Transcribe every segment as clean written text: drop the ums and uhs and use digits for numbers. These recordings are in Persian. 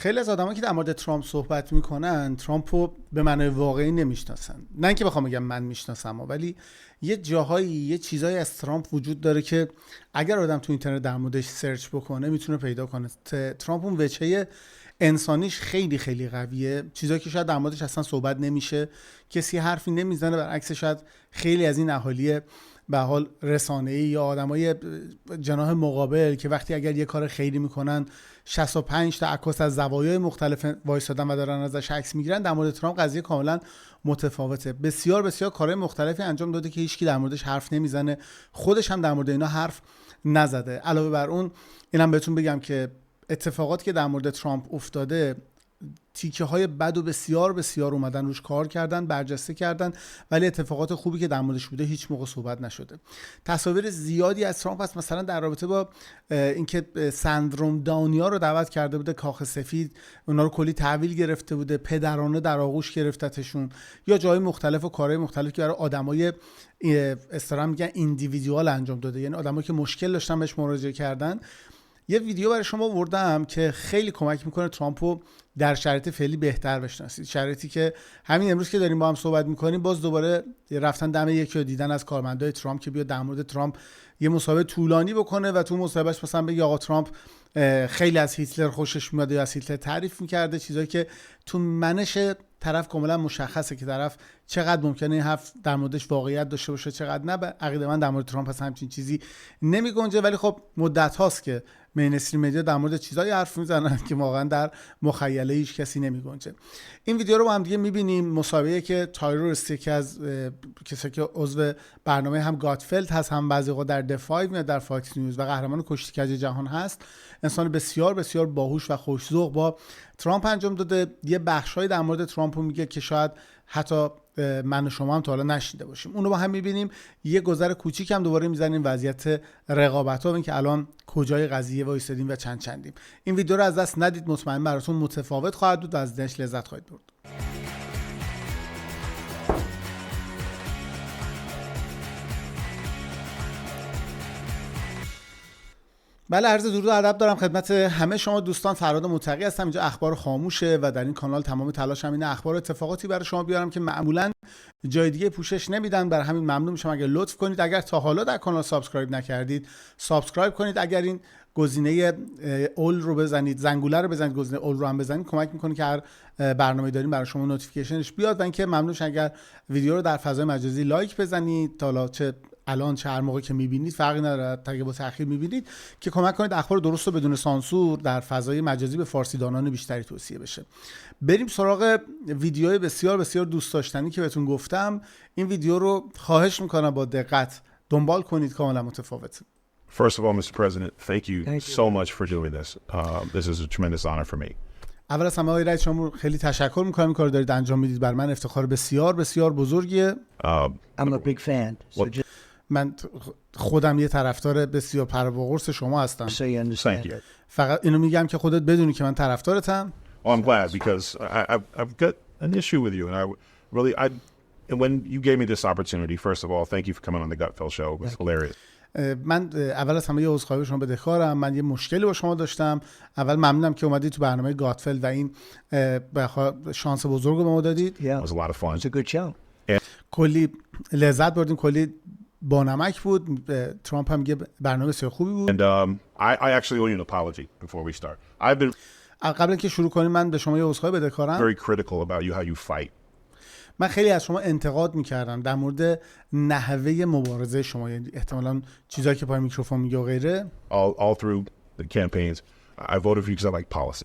خیلی از آدمایی که در مورد ترامپ صحبت میکنن ترامپو به معنای واقعی نمیشناسن. نه اینکه بخوام بگم من میشناسم، ولی یه جاهایی یه چیزایی از ترامپ وجود داره که اگر آدم تو اینترنت در موردش سرچ بکنه میتونه پیدا کنه. ترامپ اون وجهه انسانیش خیلی خیلی قویه، چیزایی که شاید در موردش اصلا صحبت نمیشه، کسی حرفی نمیزنه، برعکس شاید خیلی از این اهالی به حال رسانه‌ای یا آدمای جناح مقابل که وقتی اگر یه کار خیری میکنن 65 تا عکس از زوایای مختلف وایسادن و دارن ازش عکس میگیرن، در مورد ترامپ قضیه کاملا متفاوته. بسیار بسیار کارهای مختلفی انجام داده که هیچکی در موردش حرف نمیزنه، خودش هم در مورد اینا حرف نزده. علاوه بر اون اینم بهتون بگم که اتفاقاتی که در مورد ترامپ افتاده تیکه های بد و بسیار بسیار اومدن روش کار کردن، برجسته کردن، ولی اتفاقات خوبی که در موردش بوده هیچ موقع صحبت نشده. تصاویر زیادی از ترامپ هست، مثلا در رابطه با اینکه سندروم داونیا رو دعوت کرده بوده کاخ سفید، اونا رو کلی تحویل گرفته بوده، پدرانه در آغوش گرفتتشون، یا جای مختلف و کارهای مختلف که برای آدمای اصطلاحاً میگن ایندیویدوال انجام داده، یعنی آدمایی که مشکل داشتن بهش مراجعه کردن. یه ویدیو برای شما آوردم که خیلی کمک میکنه ترامپو در شرایط فعلی بهتر بشناسید. شرایطی که همین امروز که داریم با هم صحبت میکنیم باز دوباره رفتن دم یکی رو دیدن از کارمندای ترامپ که بیاد در مورد ترامپ یه مصاحبه طولانی بکنه و تو مصاحبهش مثلا بگه آقا ترامپ خیلی از هیتلر خوشش میاد یا از هیتلر تعریف میکرده، چیزایی که تو منش طرف کاملا مشخصه که طرف چقدر ممکنه این حرف در موردش واقعیت داشته باشه چقدر نه. عقیده من در مورد ترامپ اصلا همچین چیزی نمیگنجه، ولی خب مدت هاست که مینستریم مدیا در مورد چیزایی حرف میزنن که واقعا در مخیله هیچ کسی نمیگنجه. این ویدیو رو با هم دیگه میبینیم، مصاحبه‌ای که تایروس که از کسایی که عضو برنامه هم گاتفلد هست هم بعضی وقتا در دفاع میاد در فاکس نیوز و قهرمان کشتیکج جهان هست، انسان بسیار بسیار باهوش و خوش‌ذوق با ترامپ انجام داده. یه بخشایی در مورد ترامپ میگه که شاید حتی من و شما هم تا حالا نشیده باشیم. اون رو با هم میبینیم، یه گذر کوچیک هم دوباره میزنیم وضعیت رقابت‌ها، این که الان کجای قضیه وایسادیم و چندیم. این ویدیو رو از دست ندید، مطمئن براتون متفاوت خواهد بود و از دیدنش لذت خواهید برد. بله، عرض درود و ادب دارم خدمت همه شما دوستان. فراد متقی هستم، اینجا اخبار خاموشه و در این کانال تمام تلاشم اینه اخبار و اتفاقاتی برای شما بیارم که معمولا جای دیگه پوشش نمیدن. برای همین ممنون میشم اگر لطف کنید، اگر تا حالا در کانال سابسکرایب نکردید سابسکرایب کنید، اگر این گزینه اول رو بزنید، زنگوله رو بزنید، گزینه اول رو هم بزنید، کمک میکنه که هر برنامه داریم برای شما نوتیفیکیشنش بیاد. و اینکه ممنون شم اگر ویدیو رو در فضای مجازی لایک بزنید، تا حالا چه الان چه هر موقع که میبینید فرقی نداره، اگه با تأخیر میبینید که کمک کنید اخبار درست و بدون سانسور در فضای مجازی به فارسی دانان بیشتری توصیه بشه. بریم سراغ ویدیوهای بسیار بسیار دوست داشتنی که بهتون گفتم. این ویدیو رو خواهش میکنم با دقت دنبال کنید، کاملا متفاوته. First of all, Mr. President, thank you so much for doing this. This is a tremendous honor for me. اول از همه آقای رئیس شما خیلی تشکر میکنم، این کار دارید انجام میدید، بر من افتخار بسیار بسیار bزرگیه. I'm a big fan. من خودم یه طرفدار بسیار پر و قرص شما هستم. Thank you. فقط اینو میگم که خودت بدونی که من طرفدارتم. Oh, I'm glad because I've got an issue with you, and and when you gave me this opportunity, first of all, thank you for coming on the Gutfeld show. It was hilarious. من اول از همه یه عذرخواهی شما بدهکارم. من یه مشکلی با شما داشتم. اول ممنونم که اومدید تو برنامه گاتفلد و این شانس بزرگ رو به ما دادید. It was a lot of fun. It's a good show. کلی لذت بردیم، کلی با نمک بود. ترامپ هم میگه برنامه بسیار خوبی بود. And I actually owe you an apology before we start. I've been قبل اینکه شروع کنیم من به شما یه عذرخواهی بدهکارم. very critical about you, how you fight. من خیلی از شما انتقاد میکردم در مورد نحوه مبارزه شما، یعنی احتمالاً چیزایی که پای میکروفون میگه و غیره. All through the campaigns, I voted for you because I like policy.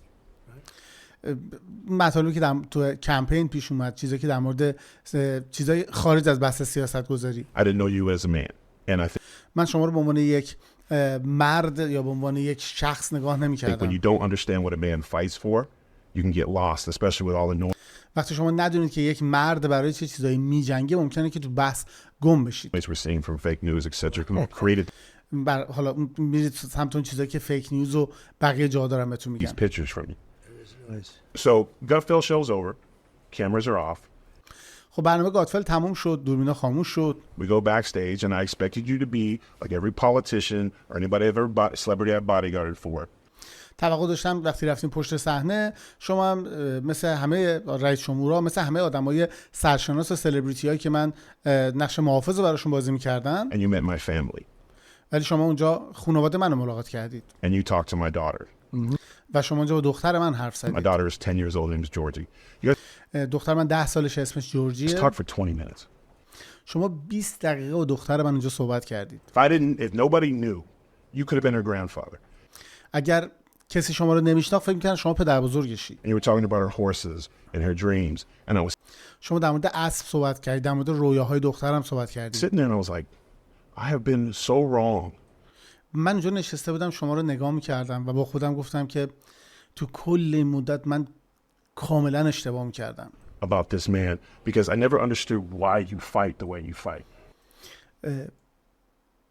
مطالبی که تو کمپین پیش اومد، چیزایی که در مورد چیزای خارج از بحث سیاست گذاری. I didn't know you as a man, and I think من شما رو به عنوان یک مرد یا به عنوان یک شخص نگاه when نمی‌کردم. you don't understand what a man fights for, you can get lost, especially with all the noise. وقتی شما ندونید که یک مرد برای چه چیزایی میجنگه ممکنه که تو بحث گم بشید. We're seeing from fake news, etc. created حالا میرید سمت اون چیزایی که فیک نیوز و بقیه جا دارن بهتون میگن. these pictures from you. So Gutfeld show's over, cameras are off. خب برنامه گاتفل تموم شد، دوربینا خاموش شد. We go backstage, and I expected you to be like every politician or anybody ever celebrity I've bodyguarded for. توقع داشتم وقتی رفتیم پشت صحنه شما هم مثل همه رئیس جمهورها، مثل همه آدمای سرشناس و سلبریتی هایی که من نقش محافظ رو براشون بازی می‌کردم، and you met my family ولی شما اونجا خانواده منو ملاقات کردید and you talked to my daughter. و شما اونجا با دختر من حرف My زدید. daughter is 10 years old. Her name is Georgie. You دختر من 10 سالشه، اسمش guys جورجیه. talked for 20 minutes. شما 20 دقیقه با دختر من اونجا صحبت کردید. If nobody knew, you could have been her grandfather. اگر کسی شما رو نمیشناخت فکر می‌کردن شما پدر بزرگشی. And you were talking about her horses and her dreams. And I was شما در مورد اسب صحبت کردید، در مورد رویاهای دخترم صحبت کردید. sitting there and I was like, I have been so wrong. من اونجا نشسته بودم شما رو نگاه می‌کردم و با خودم گفتم که تو کل این مدت من کاملا اشتباه می‌کردم. About this man because I never understood why you fight the way you fight.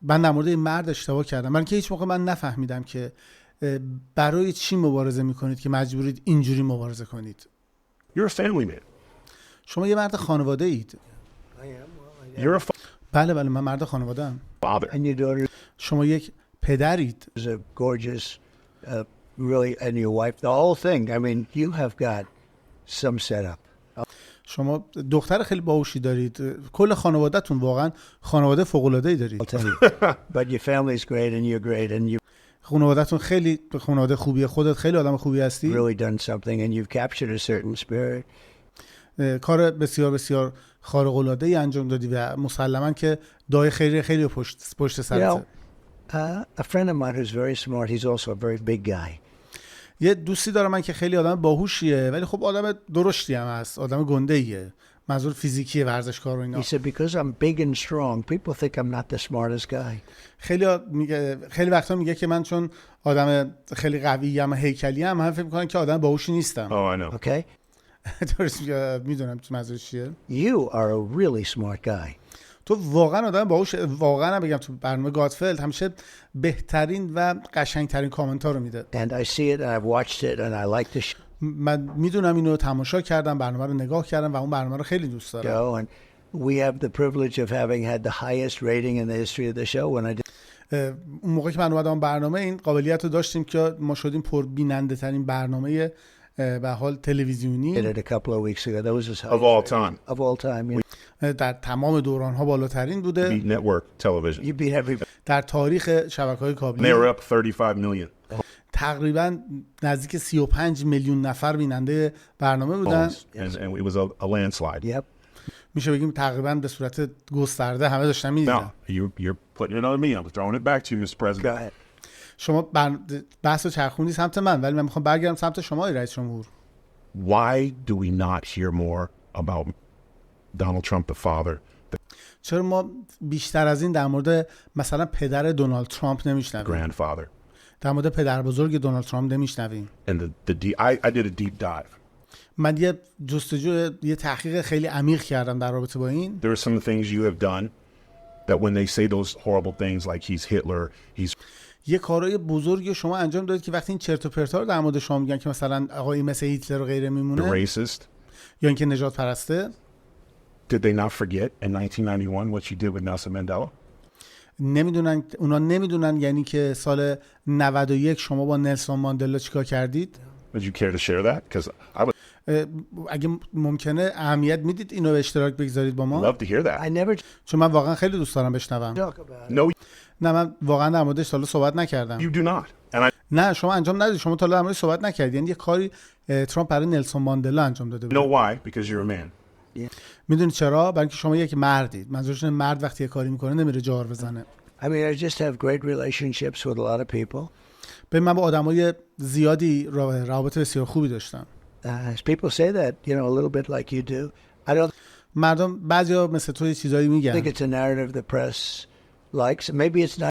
من در مورد این مرد اشتباه کردم. من که هیچ موقع من نفهمیدم که برای چی مبارزه میکنید که مجبورید اینجوری مبارزه کنید. You're a family man. شما یه مرد خانواده اید. You're a بله من مرد خانواده ام. father. And your daughter شما یک پدرید. is a gorgeous, really, and your wife, the whole thing. I mean, you have got some setup. شما دختر خیلی باهوشی دارید. کل خانواده‌تون واقعا خانواده فوق‌العاده‌ای I'll دارید. tell you. But your family's great, and you're great, and you've خانواده‌تون خیلی خانواده خوبیه. خودت خیلی آدم خوبی هستی. really done something, and you've captured a certain spirit. کار بسیار بسیار خارق‌العاده‌ای انجام دادی و مسلماً که دعای خیلی پشت You سرت. know, a friend of mine who's very smart, he's also a very big guy. یه دوستی دارم من که خیلی آدم باهوشیه ولی خب آدم درشتی هم هست، آدم گنده‌ایه. منظور فیزیکی ورزشکار و اینا. He said, because I'm big and strong, people think I'm not the smartest guy. خیلی وقتا میگه که من چون آدم خیلی قوی ام، هیکلی ام، هم فکر میکنن که آدم باهوشی نیستم. Oh, I know. Okay? درست میدونم تو منظورش چیه. You are a really smart guy. تو واقعا آدم باهوش، واقعا بگم تو برنامه گادفلد همیشه بهترین و قشنگترین کامنت ها رو میده. And I see it, and I've watched it, and I like to من میدونم اینو تماشا کردم، برنامه رو نگاه کردم و اون برنامه رو خیلی دوست دارم. show, and we have the privilege of having had the highest rating in the history of the show. When I did اون موقع که من اومدم برنامه این قابلیت رو داشتیم که ما شدیم پربیننده ترین برنامه به حال تلویزیونی it a couple of weeks ago, that was his Of all time. of all time. You در تمام دوران‌ها بالاترین بوده. Beat network television. you beat everybody. در تاریخ شبکه‌های And they کابلی were up 35 million. تقریبا نزدیک 35 میلیون نفر بیننده برنامه بودن. And it was a landslide. Yep. میشه بگیم تقریبا به صورت گسترده همه داشتن می‌دیدن. Now, you're putting it on me. I'm throwing it back to you, Mr. Go President. ahead. شما بحث رو چرخوندی سمت من ولی من میخوام برگردم سمت شما رئیس جمهور. Why do we not hear more about Donald Trump, the father? چرا ما بیشتر از این در مورد مثلا پدر دونالد ترامپ نمیشنویم؟ Grandfather. در مورد پدر بزرگ دونالد ترامپ نمیشنویم. And I did a deep dive. من یه تحقیق خیلی عمیق کردم در رابطه با این. There are some things you have done that when they say those horrible things like he's Hitler, he's یه کارهای بزرگی شما انجام دادید که وقتی این چرت و پرتا رو در مورد شما میگن که مثلا آقای مثل هیتلر و غیره the میمونه racist, یا اینکه نجات پرسته، did they not forget in 1991 what you did with Nelson Mandela? اونا نمیدونن یعنی که سال 91 شما با نلسون ماندلا چیکار کردید؟ Would you care to share that? Because I would اگه ممکنه اهمیت میدید اینو به اشتراک بگذارید با ما؟ love to hear that. I never چون من واقعا خیلی دوست دارم بشنوم. talk about it. No, نه من واقعا در موردش تا حالا صحبت نکردم. you do not. And I نه شما انجام ندید، شما تا حالا در موردش صحبت نکردید. یعنی یه کاری ترامپ برای نلسون ماندلا انجام داده know بود. why, because you're a man. میدونید چرا؟ برای اینکه شما یک مردید. منظورش اینه مرد وقتی یه کاری میکنه نمیره جار بزنه. I mean, I just have great relationships with a lot of people. به من با آدمای زیادی روابط بسیار خوبی داشتم. People say that, you know, a little bit like you do. I don't مردم بعضیا مثل تو یه چیزایی think میگن. it's a narrative the press likes. Maybe it's not.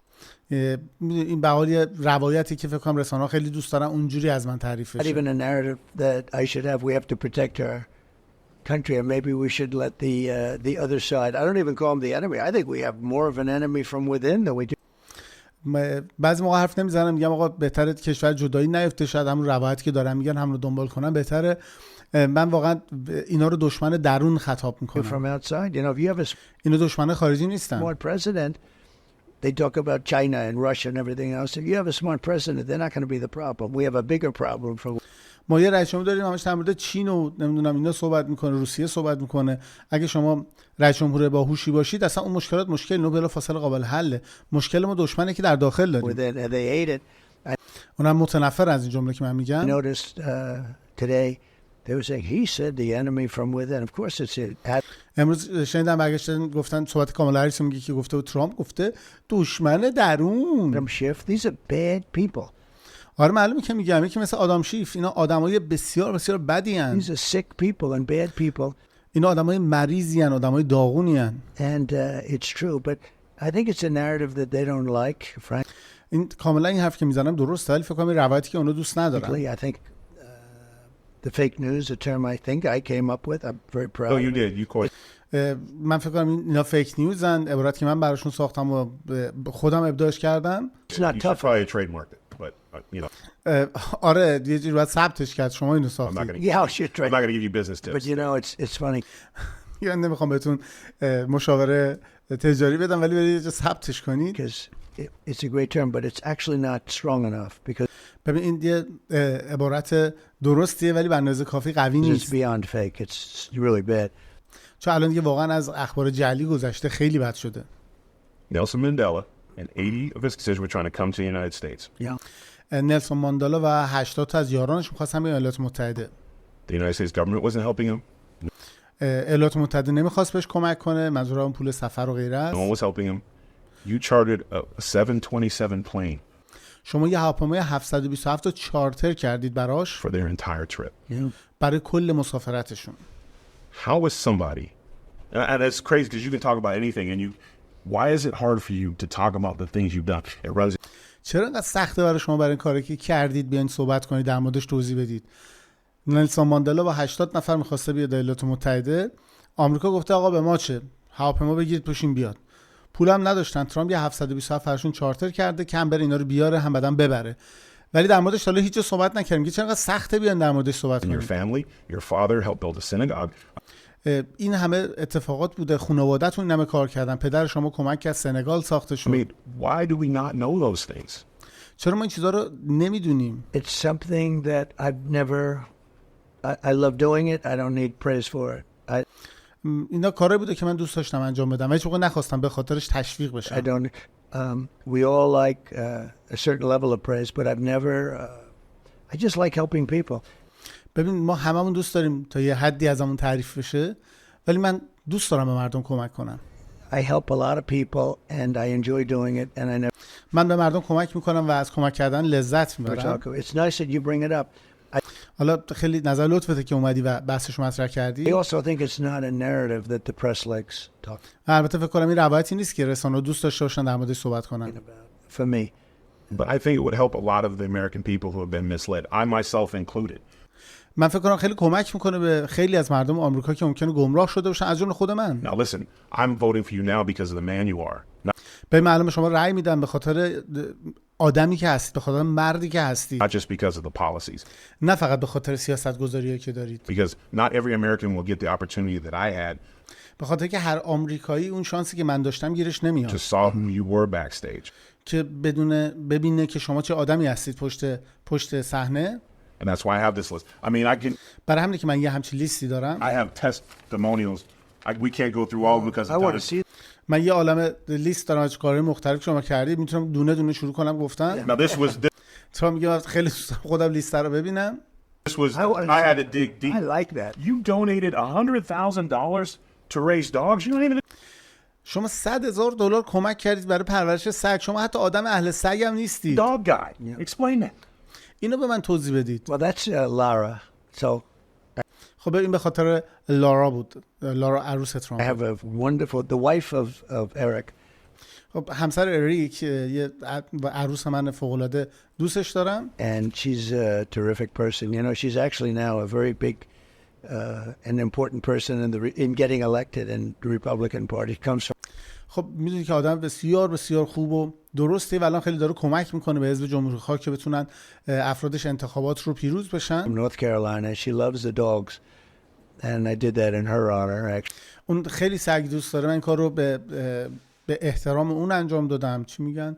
این به حال یه روایتی که فکر کنم رسانه‌ها خیلی دوست دارن اونجوری از من تعریف Not بشه. even a narrative that I should have. We have to protect our country, and maybe we should let the other side. I don't even call them the enemy. I think we have more of an enemy from within than we do. بعضی موقع حرف نمیزنم میگم آقا بهتره کشور جدایی نیفته، شاید همون روایتی که دارن میگن هم رو دنبال کنن بهتره. من واقعا اینا رو دشمن درون خطاب میکنم. From outside, you know, if you have a اینا دشمن خارجی نیستن. smart president, they talk about China and Russia and everything else. If you have a smart president, they're not going to be the problem. We have a bigger problem from. ما یه رئیس جمهور داریم همش در مورد چین و نمیدونم اینا صحبت میکنه، روسیه صحبت میکنه. اگه شما رئیس جمهور باهوشی باشید اصلا اون مشکلات مشکل نو بلافاصله قابل حله. مشکل ما دشمنه که در داخل داریم. They hate it. اونم متنفر از این جمله که من میگم. I noticed today they were saying he said the enemy from within. Of course it's it. امروز شنیدم برگشتن گفتن صحبت کامالا هریس میگه که گفته ترامپ گفته دشمن درون. These are bad people. آره معلومه که میگم که مثل آدم شیف اینا آدمای بسیار بسیار بدی ان. These are sick people and bad people. اینا آدمای مریضی ان، آدمای داغونی ان. And it's true, but I think it's a narrative that they don't like. Frankly, این کاملا این حرف که میزنم درسته ولی فکر کنم این روایتی که اونا دوست ندارن. I think the fake news, a term I think I came up with. I'm very proud. Oh, you did. You coined. من فکر کنم اینا فیک نیوزن، عبارتی که من براشون ساختم و خودم ابداعش کردم. It's not You should tough. probably trademark it, but you know. آره یه جوری باید ثبتش کرد. شما اینو I'm not ساختید. gonna. Yeah, shit, I'm right. not gonna give you business tips. But you know, it's funny. من نمیخوام بهتون مشاوره تجاری بدم ولی برید یه ثبتش کنید. Because it's a great term, but it's actually not strong enough because ببین این یه عبارت درستیه ولی به اندازه کافی قوی it's نیست. beyond fake. It's really bad. چون الان دیگه واقعا از اخبار جعلی گذشته، خیلی بد شده. Nelson Mandela and 80 of his constituents were trying to come to the United States. Yeah. نلسون ماندلا و 80 تا از یارانش می‌خواستن به ایالات متحده. The United States government wasn't helping him. ایالات متحده نمیخواست بهش کمک کنه، منظور اون پول سفر و غیره است. No one was helping him. You chartered a 727 plane شما یه هواپیمای 727 رو چارتر کردید براش for their entire trip. Yeah. برای کل مسافرتشون. How is somebody, and it's crazy because you can talk about anything, and why is it hard for you to talk about the things you've done? It runs. چرا اینقدر سخته برای شما برای این کاری که کردید بیاین صحبت کنید، در موردش توضیح بدید؟ نلسون ماندلا با 80 نفر می‌خواسته بیاد ایالات متحده. آمریکا گفته آقا به ما چه؟ هواپیما بگیرید پوشین بیاد. پولم نداشتن. ترامپ یه 727 فرشون چارتر کرده که هم بره اینا رو بیاره هم بعدم ببره. ولی در موردش حالا هیچ صحبت نکردیم. که چرا سخته بیان در موردش صحبت And your کنیم. family, your father helped build a synagogue. این همه اتفاقات بوده، خانواده‌تون این همه کار کردن، پدر شما کمک کرد سنگال ساخته I شد. mean, why do we not know those things? چرا ما این چیزا رو نمیدونیم؟ It's something that I've never. I love doing it. I don't need praise for it. اینا کاری بوده که من دوست داشتم انجام بدم. هیچ موقع نخواستم به خاطرش تشویق I بشم. don't. We all like a certain level of praise, but I've never. I just like helping people. ببین ما هممون دوست داریم تا یه حدی ازمون تعریف بشه، ولی من دوست دارم به مردم کمک کنم. I help a lot of people, and I enjoy doing it, and I never. من به مردم کمک میکنم و از کمک کردن لذت میبرم. It's nice that you bring it up. حالا خیلی نظر لطفته که اومدی و بحثش مطرح I کردی. also think it's not a narrative that the press likes talking البته فکر کنم این روایتی نیست که رسانه‌ها دوست داشته باشن در موردش صحبت کنن. about. For me, But I think it would help a lot of the American people who have been misled, I myself included. من فکر کنم خیلی کمک میکنه به خیلی از مردم آمریکا که ممکنه گمراه شده باشن، از جمله خود من. Now listen, I'm voting for you now because of the man you are, به معلومه شما رأی میدن به خاطر آدمی که هستید، به خاطر مردی که هستید، not just because of the policies. نه فقط به خاطر سیاست‌گذاری‌ای که دارید. Because not every American will get the opportunity that I had به خاطر که هر آمریکایی اون شانسی که من داشتم گیرش نمیاد to saw who you were backstage. که ببینه که شما چه آدمی هستید پشت صحنه. And that's why I have this list. I mean, I can. برای همینه که من یه همچین لیستی دارم. I have testimonials. We can't go through all because I of want to time. see. من یه عالمه لیست دارم از کارهای مختلف شما کردید، میتونم دونه دونه شروع کنم گفتن. Now تو میگم خیلی خودم لیست رو ببینم. this was. I had to dig deep. I like that. You donated $100,000 to raise dogs. You don't even. شما $100,000 کمک کردید برای پرورش سگ. شما حتی آدم اهل سگ هم نیستید. Dog guy. Explain that. اینو به من توضیح بدید. Well, that's Lara. So خب این به خاطر لارا بود. لارا عروس I ترامپ. have a wonderful, the wife of Eric. خب همسر اریک یه عروس من فوق‌العاده دوستش دارم. And she's a terrific person. You know, she's actually now a very big and important person in getting elected in the Republican Party. Comes from. خب میدونی که آدم بسیار بسیار خوب و درسته و الان خیلی داره کمک میکنه به حزب جمهوری‌خواه که بتونن افرادش انتخابات رو پیروز بشن. From North Carolina. She loves the dogs, and I did that in her honor. Actually, اون خیلی سگ دوست داره. من این کار رو به به احترام اون انجام دادم، چی میگن،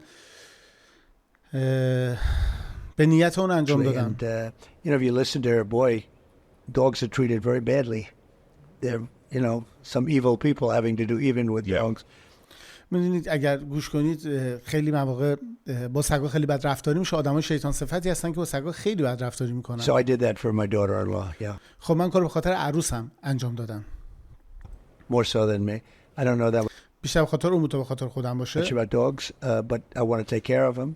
به نیت اون انجام دادم. And you know, if you listen to her, boy, dogs are treated very badly. They're, you know, some evil people having to do even with dogs. میدونید اگر گوش کنید خیلی مواقع با سگا خیلی بد رفتاری میشه. آدمای شیطان صفتی هستن که با سگا خیلی بد رفتاری میکنن. So I did that for my daughter-in-law. Yeah. خب من کارو به خاطر عروسم انجام دادم. More so than me. I don't know that بیشتر به خاطر اون بود تا به خاطر خودم باشه. much about dogs, but I want to take care of them.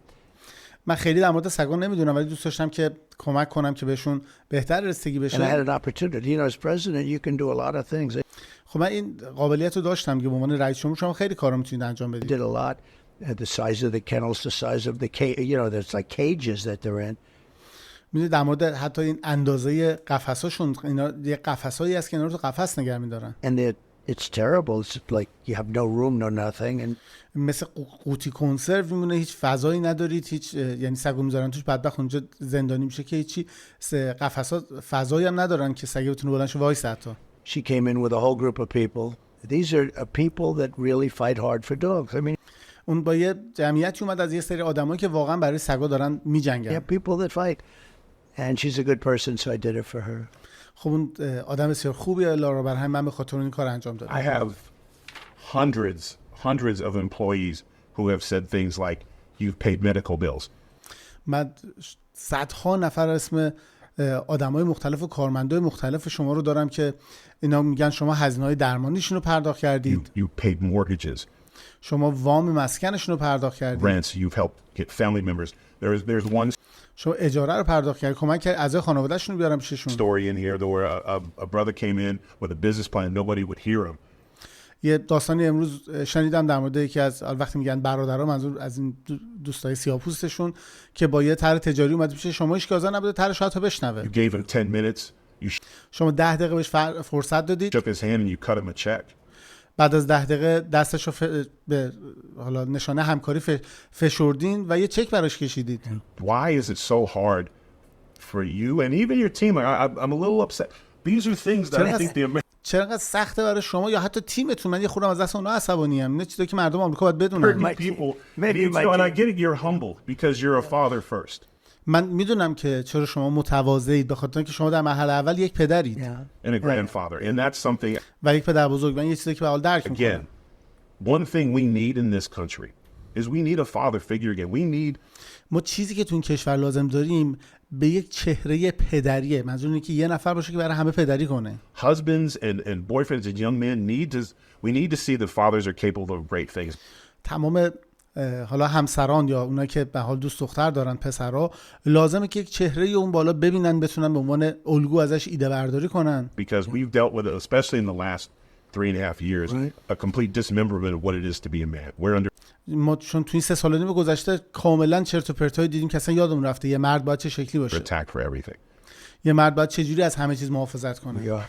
من خیلی در مورد سگا نمیدونم ولی دوست داشتم که کمک کنم که بهشون بهتر رسیدگی And I بشه. had an opportunity. You know, as president, you can do a lot of things. خب من این قابلیت رو داشتم که به عنوان رئیس جمهور شما خیلی کارا میتونید انجام I بدید. did a lot. The size of the kennels, the size of the cage. You know, there's like cages that they're in. میدونید در مورد حتی این اندازه قفساشون، اینا یه قفسایی هست که اینا رو تو قفس نگه می‌دارن. And it's terrible. It's like you have no room, no nothing. And مثل قوطی کنسرو میمونه، هیچ فضایی ندارید، هیچ یعنی سگو میذارن توش بدبخت اونجا زندانی میشه که هیچی، قفس‌ها فضایی هم ندارن که سگ بتونه بلند شه وایسه. حتی she came in with a whole group of people. These are people that really fight hard for dogs. I mean, اون با یه جمعیتی اومد از یه سری آدمایی که واقعا برای سگا دارن میجنگن. yeah, people that fight. And she's a good person, so I did it for her. خب اون آدم بسیار خوبیه لارا، برای همین من به خاطر این کار انجام دادم. I have hundreds of employees who have said things like, "You've paid medical bills." من صدها نفر اسم آدمای مختلف و کارمندای مختلف شما رو دارم که اینا میگن شما هزینه‌های درمانیشون رو پرداخت کردید. You paid mortgages, شما وام مسکنشون رو پرداخت کردید. rents. You've helped get family members. There's one شما اجاره رو پرداخت کردید، کمک کرد اعضای خانواده‌شون رو بیارن پیششون. story in here where a brother came in with a business plan. Nobody would hear him. یه داستانی امروز شنیدم در مورد یکی از وقتی میگن برادرها، منظور از این دوستای سیاه‌پوستشون که با یه طرح تجاری اومد پیش شما، هیچ کازا نبوده طرحش حتی بشنوه. You gave him 10 minutes. You شما 10 دقیقه بهش فرصت دادید. shook his hand and you cut him a check. بعد از 10 دقیقه دستشو به حالا نشانه همکاری فشردین و یه چک براش کشیدید. Why is it so hard for you and even your team? I'm a little upset. These are things that I think the چرا انقدر سخته برای شما یا حتی تیمتون؟ من یه خورده از دست اونها عصبانی ام. اینا چیزایی که مردم آمریکا باید بدونن. people and I get it, you're humble because you're a father first. من میدونم که چرا شما متواضعید، به خاطر اینکه شما در مرحله اول یک پدرید And a grandfather. And that's something, و یک پدر بزرگ. من یه چیزی که به حال درک میکنم. again, one thing we need in this country is we need a father figure again. We need ما چیزی که تو این کشور لازم داریم به یک چهره پدریه. منظور اینه که یه نفر باشه که برای همه پدری کنه. husbands and boyfriends and young men we need to see that fathers are capable of great things. تمام حالا همسران یا اونایی که به حال دوست دختر دارن، پسرها، لازمه که یک چهره اون بالا ببینن، بتونن به عنوان الگو ازش ایده برداری کنن. Because we've dealt with it, especially in the last 3.5 years, a complete dismemberment of what it is to be a man. We're under ما چون تو این 3 سال و نیم گذشته کاملا چرت و پرتایی دیدیم که اصلا یادمون رفته یه مرد باید چه شکلی باشه. attack for everything. یه مرد باید چه جوری از همه چیز محافظت کنه.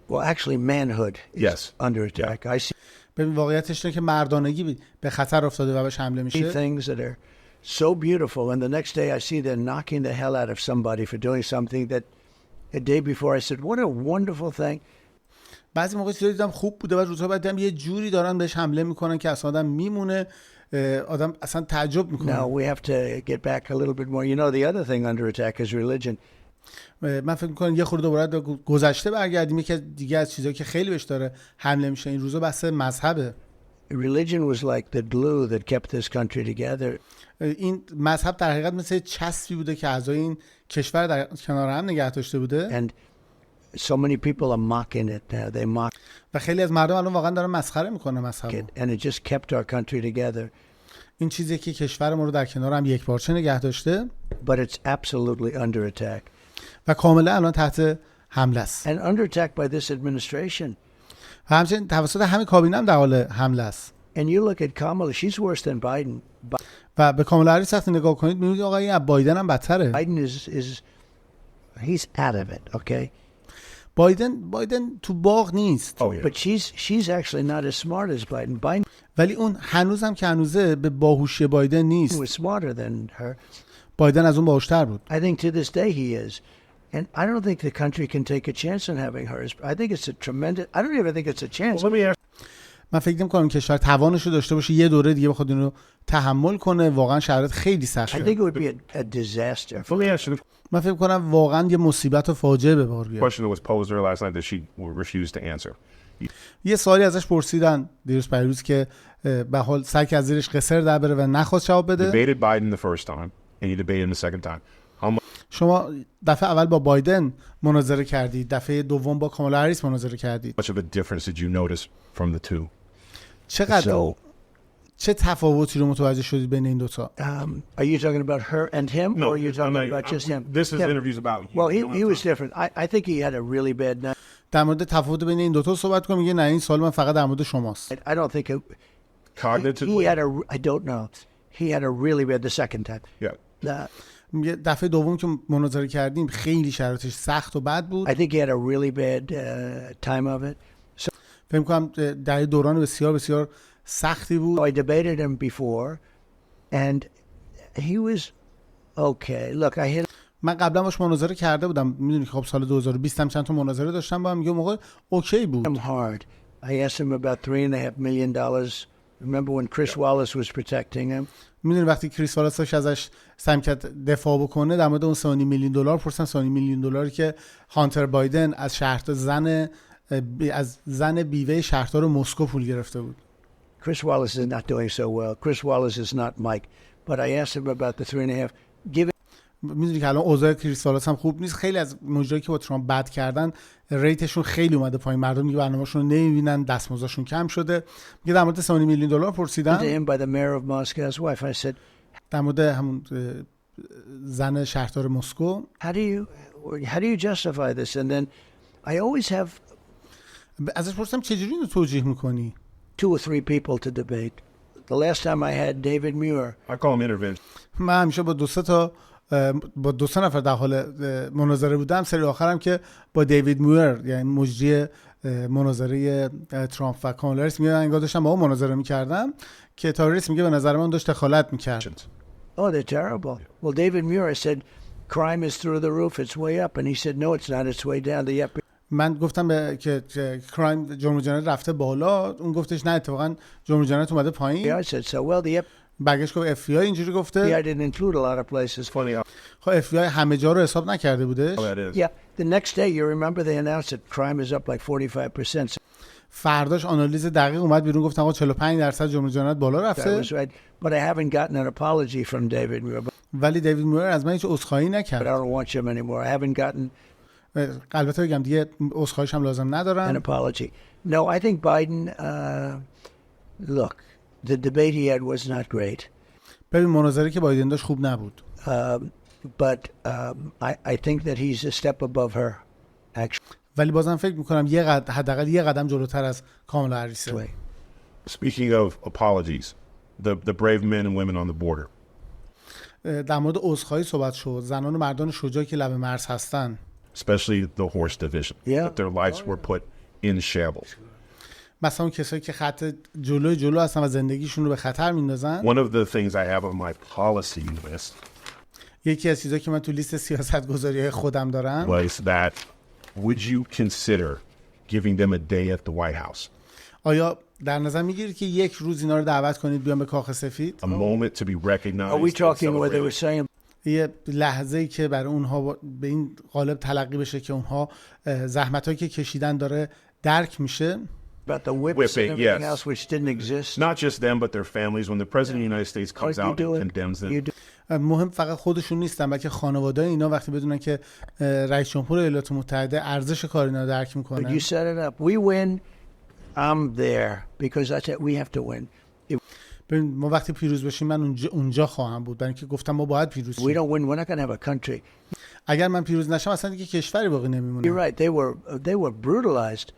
Well, actually, manhood is Yes. under attack. I see ببین واقعیتش اینه که مردانگی به خطر افتاده و بهش حمله میشه. things that are so beautiful, and the next day I see them knocking the hell out of somebody for doing something that a day before I said, what a wonderful thing. بعضی موقع چیزا دیدم خوب بوده و روزها بعد دیدم یه جوری دارن بهش حمله میکنن که اصلا آدم میمونه، آدم اصلا تعجب میکنه. Now we have to get back a little bit more. You know, the other thing under attack is religion. من فکر میکنم یه خورده باید به گذشته برگردیم. یکی دیگه از چیزایی که خیلی بهش داره حمله میشه این روزا بحث مذهبه. Religion was like the glue that kept this country together. این مذهب در حقیقت مثل چسبی بوده که اعضای این کشور در کنار هم نگه داشته بوده. And so many people are mocking it now. They mock و خیلی از مردم الان واقعا دارن مسخره میکنه مذهب. it, and it just kept our country together. این چیزی که کشور ما رو در کنار هم یک پارچه نگه داشته. But it's absolutely under attack. و کاملا الان تحت حمله است. And under attack by this administration. و همچنین توسط همین کابینه هم در حال حمله است. And you look at Kamala, she's worse than Biden. و به کامالا هریس وقتی نگاه کنید می‌بینید آقا این بایدن هم بدتره. Biden is he's out of it, okay? بایدن تو باغ نیست. Oh, yeah. But she's actually not as smart as Biden. Biden ولی اون هنوزم که هنوزه به باهوشی بایدن نیست. was smarter than her. بایدن از اون باهوشتر بود. I think to this day he is. And I don't think the country can take a chance on having her. I think it's a tremendous, I don't even think it's a chance. Well, let me ask من فکر نمی‌کنم کشور توانش رو داشته باشه یه دوره دیگه بخواد اینو تحمل کنه. واقعا شرایط خیلی I سخته. think it would be a disaster. Let me ask you the من فکر کنم واقعا یه مصیبت و فاجعه به بار بیاد. question that was posed to her last night that she refused to answer. یه سوالی ازش پرسیدن دیروز پیروز که به حال سعی کرد از زیرش قصر در بره و نخواست جواب بده. Debated Biden the first time and you debated him the second time. How much شما دفعه اول با بایدن مناظره کردید، دفعه دوم با کامالا هریس مناظره کردید. of a difference did you notice from the two? چقدر چه تفاوتی رو متوجه شدید بین این دوتا؟ Are you talking about her and him, or are you talking about just him? This is Him. interviews about you. Well, he was different. I think he had a really bad night. در مورد تفاوت بین این دوتا صحبت کنم. میگه نه این سوال من فقط در مورد شماست. I don't think it, Cognitively. he had a. I don't know. He had a really bad the second time. Yeah. میگه دفعه دوم که مناظره کردیم خیلی شرایطش سخت و بد بود. I think he had a really bad time of it. فکر کنم در دوران بسیار بسیار سختی بود. I debated him before, and he was okay. Look, I hit من قبلا باش مناظره کرده بودم. میدونی که خب سال 2020 هم چند تا مناظره داشتم با هم. میگه موقع اوکی بود. him hard. I asked him about $3.5 million. Remember when Chris Wallace was protecting him? میدونی وقتی کریس والاس داشت ازش سعی کرد دفاع بکنه در مورد اون 3.5 میلیون دلار پرسن 3.5 میلیون دلاری که هانتر بایدن از شهردار زن بیوه شهردار مسکو پول گرفته بود. Chris Wallace is not doing so well. Chris Wallace is not Mike. But I asked him about the 3.5. Give it. میدونی که الان اوضاع کریس والاس هم خوب نیست. خیلی از مجریایی که با ترامپ بد کردن ریتشون خیلی اومده پایین. مردم دیگه برنامه‌شون رو نمیبینن، دستمزدشون کم شده. میگه در مورد 3.5 میلیون دلار To پرسیدن. him by the mayor of Moscow's wife. I said, در مورد همون زن شهردار مسکو. how do you justify this? And then I always have ازش پرسیدم چجوری اینو توجیه میکنی؟ 2 or 3 people to debate. The last time I had David Muir. I call him intervention. من همیشه با دو سه نفر در حال مناظره بودم. سری آخرم که با دیوید مویر یعنی مجری مناظره ترامپ و کامالا هریس میگه انگار داشتم با اون مناظره میکردم که تایروس میگه به نظر من داشت دخالت میکرد. Oh, they're terrible. Well, David Muir, I said, crime is through the roof. It's way up. And he said, no, it's not. It's way down. من گفتم که کرایم جرم و جنایت رفته بالا. اون گفتش نه اتفاقا جرم و جنایت اومده پایین. I said, so well, the برگشت گفت FBI اینجوری گفته. FBI didn't include a lot of places. Funny. خب FBI همه جا رو حساب نکرده بودش. Oh, that is. Yeah. The next day, you remember they announced that crime is up like 45%. فرداش آنالیز دقیق اومد بیرون گفت آقا 45% جرم و جنایت بالا رفته. That was right. But I haven't gotten an apology from David Muir. ولی دیوید مویر از من هیچ عذرخواهی But I نکرد. don't want him anymore. I haven't gotten البته بگم دیگه عذرخواهیش هم لازم an ندارم. apology. No, I think Biden, look, the debate he had was not great. ببین مناظره که بایدن داشت خوب نبود. But I think that he's a step above her, actually. ولی بازم فکر میکنم حداقل یه قدم جلوتر از کامالا هریسه. Speaking of apologies, the brave men and women on the border. در مورد عذرخواهی صحبت شد. زنان و مردان شجاعی که لب مرز هستن. Especially the horse division. Yeah. That their lives were put in shambles. مثلا اون کسایی که خط جلو هستن و زندگیشون رو به خطر میندازن. One of the things I have on my policy list یکی از چیزایی که من تو لیست سیاست‌گذاری‌های خودم دارم was that would you consider giving them a day at the White House? آیا در نظر میگیرید که یک روز اینا رو دعوت کنید بیان به کاخ سفید؟ A moment to be recognized. Are we and talking where they were celebrated. saying یه لحظه‌ای که برای اونها به این قالب تلقی بشه که اونها زحمتایی که کشیدن داره درک میشه؟ about the whips Whipping, and everything yes. else which didn't exist? Not just them, but their families. When the President of the United States comes You out do and it. condemns them. You do. مهم فقط خودشون نیستن بلکه خانواده اینا وقتی بدونن که رئیس جمهور ایالات متحده ارزش کار اینا رو درک But میکنن. you set it up. We win. I'm there because that's it. We have to win. ببین ما وقتی پیروز بشیم من اونجا خواهم بود برای اینکه گفتم ما باید پیروز We شیم. don't win. We're not going to have a country. اگر من پیروز نشم اصلا دیگه کشوری باقی You're نمیمونه. right. They were brutalized.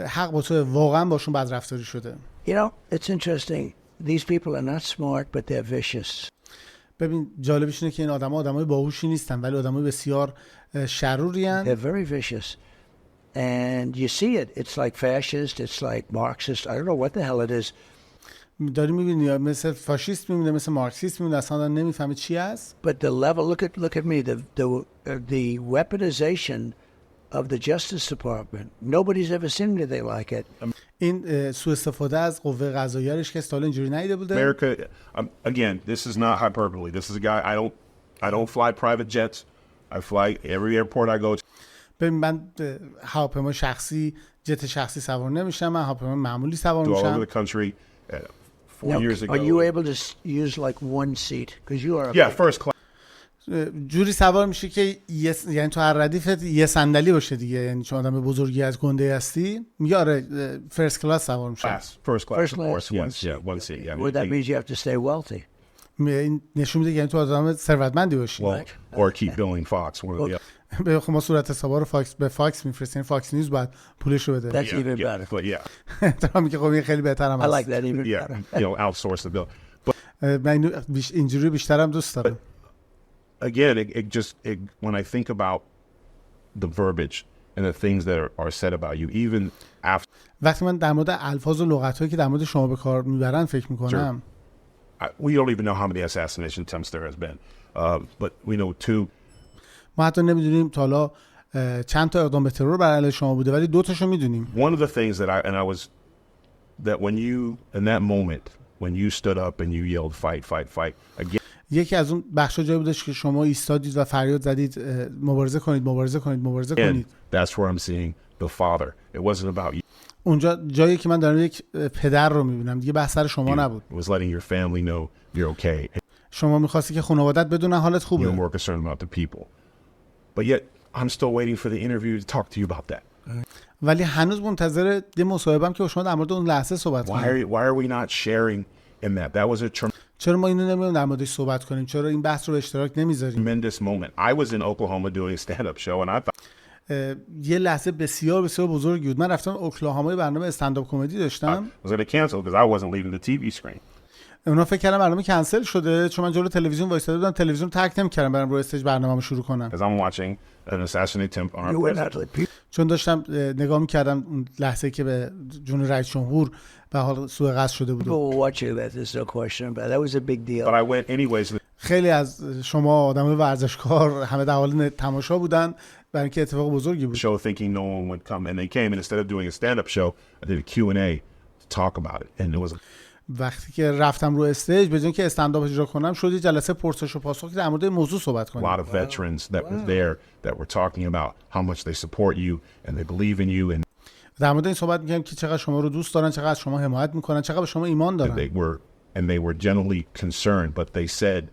حق با تو واقعا باشون بدرفتاری شده. You know, it's interesting. These people are not smart, but they're vicious. ببین جالبش اینه که این آدمای باهوشی نیستن ولی آدمای بسیار شروری ان. They're very vicious. And you see it. It's like fascist. It's like Marxist. I don't know what the hell it is. داری میبینی مثل فاشیست میمونه مثل مارکسیست میمونه اصلا نمیفهمه چی است. But the level, look at me, the weaponization of the Justice Department. Nobody's ever seen anything like it. این سوء استفاده از قوه قضاییه که تا حالا اینجوری ندیده بوده. America, again, this is not hyperbole. This is a guy, I don't fly private jets. I fly every airport I go to. ببین من هواپیما شخصی جت شخصی سوار نمیشم، من هواپیما معمولی سوار All over میشم. the country. 4 Now, years ago. are you able to use like one seat? Because you are. Yeah, first class. جوری سوار میشه که یعنی تو هر ردیفت یه صندلی باشه دیگه، یعنی چون آدم بزرگی از گنده هستی میگه آره فرست کلاس سوار میشه. First class, First of course. class, Yes, yeah, one seat. Yeah. Well, that means you have to stay wealthy. این نشون میده که یعنی تو آدم ثروتمندی باشی. Well, or keep billing Fox. One of the به خب ما صورت حسابا رو به فاکس میفرستیم، فاکس نیوز باید پولش رو بده. That's even better. But yeah, تا میگه خب این خیلی بهتر هم I like هست. that even yeah, better. you know, outsource the bill. But من اینجوری بیشترم دوست دارم. again, when I think about the verbiage and the things that are said about you, even after وقتی من در مورد الفاظ و لغت‌هایی که در مورد شما به کار میبرن فکر میکنم. we don't even know how many assassination attempts there has been, but we know 2. ما حتی نمیدونیم تا حالا چند تا اقدام به ترور بر علیه شما بوده، ولی 2 تاشو میدونیم. One of the things that when you in that moment when you stood up and you yelled fight again. یکی از اون بخشا جایی بودش که شما ایستادید و فریاد زدید مبارزه کنید. That's where I'm seeing the father. It wasn't about you. اونجا جایی که من دارم یک پدر رو میبینم دیگه، بحث سر شما نبود. It was letting your family know you're okay. شما می‌خواستی که خانواده‌ات بدونن حالت You're خوبه. more concerned about the people. But yet I'm still waiting for the interview to talk to you about that. ولی هنوز منتظر یه مصاحبه‌ام که شما در مورد اون لحظه صحبت کنید. Why are we not sharing in that? That was a چرا ما اینو نمی‌ریم در موردش صحبت کنیم؟ چرا این بحث رو به اشتراک نمیذاریم؟ tremendous moment. I was in Oklahoma doing a stand-up show and I thought یه لحظه بسیار بسیار بزرگی بود. من رفتم اوکلاهاما برنامه استندآپ کمدی داشتم. I was going to cancel because I wasn't leaving the TV screen. اونا فکر کردن برنامه کنسل شده چون من جلوی تلویزیون وایساده بودم، تلویزیون ترک نمی‌کردم برام روی استیج برنامه‌مو شروع کنم. Because I'm watching an assassination attempt on our You went president. out to the people. چون داشتم نگاه می‌کردم اون لحظه که به جون رئیس جمهور به حال سوء قصد شده بود. People were watching that. There's no question about it. That was a big deal. But I went anyways. خیلی از شما آدمای ورزشکار همه در حال تماشا بودن برای اینکه اتفاق بزرگی بود. Show thinking no one would come and they came and instead of doing a stand-up show I did a Q&A to talk about it and it was وقتی که رفتم رو استیج به جای اینکه استندآپ اجرا کنم شد یه جلسه پرسش و پاسخ که در مورد موضوع صحبت a کنیم. lot of veterans that were there that were talking about how much they support you and they believe in you and در مورد این صحبت می‌کردیم که چقدر شما رو دوست دارن، چقدر شما حمایت می‌کنن، چقدر به شما ایمان دارن. they were genuinely concerned but they said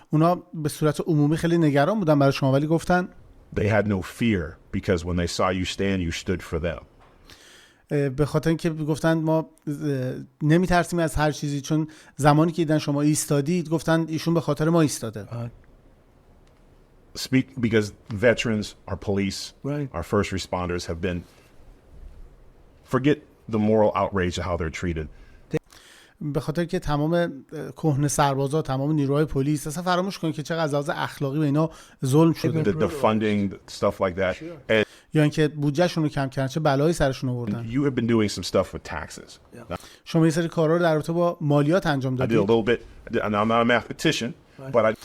اونا به صورت عمومی خیلی نگران بودن برای شما ولی گفتن they had no fear because when they saw you stand you stood for them. به خاطر اینکه گفتن ما نمیترسیم از هر چیزی، چون زمانی که دیدن شما ایستادید گفتن ایشون به خاطر ما ایستاده. Because veterans, our police, Right. our first responders have been forget the moral outrage of how they're treated. به خاطر که تمام کهنه سربازا، تمام نیروهای پلیس اصلا فراموش کنید که چقدر از لحاظ اخلاقی به اینا ظلم شده. The funding, stuff like that. And یا اینکه بودجهشون رو کم کردن، چه بلایی سرشون آوردن. you have been doing some stuff with taxes. شما یه سری کارا رو در رابطه با مالیات انجام I did a دادید. little bit. I'm not a mathematician, but I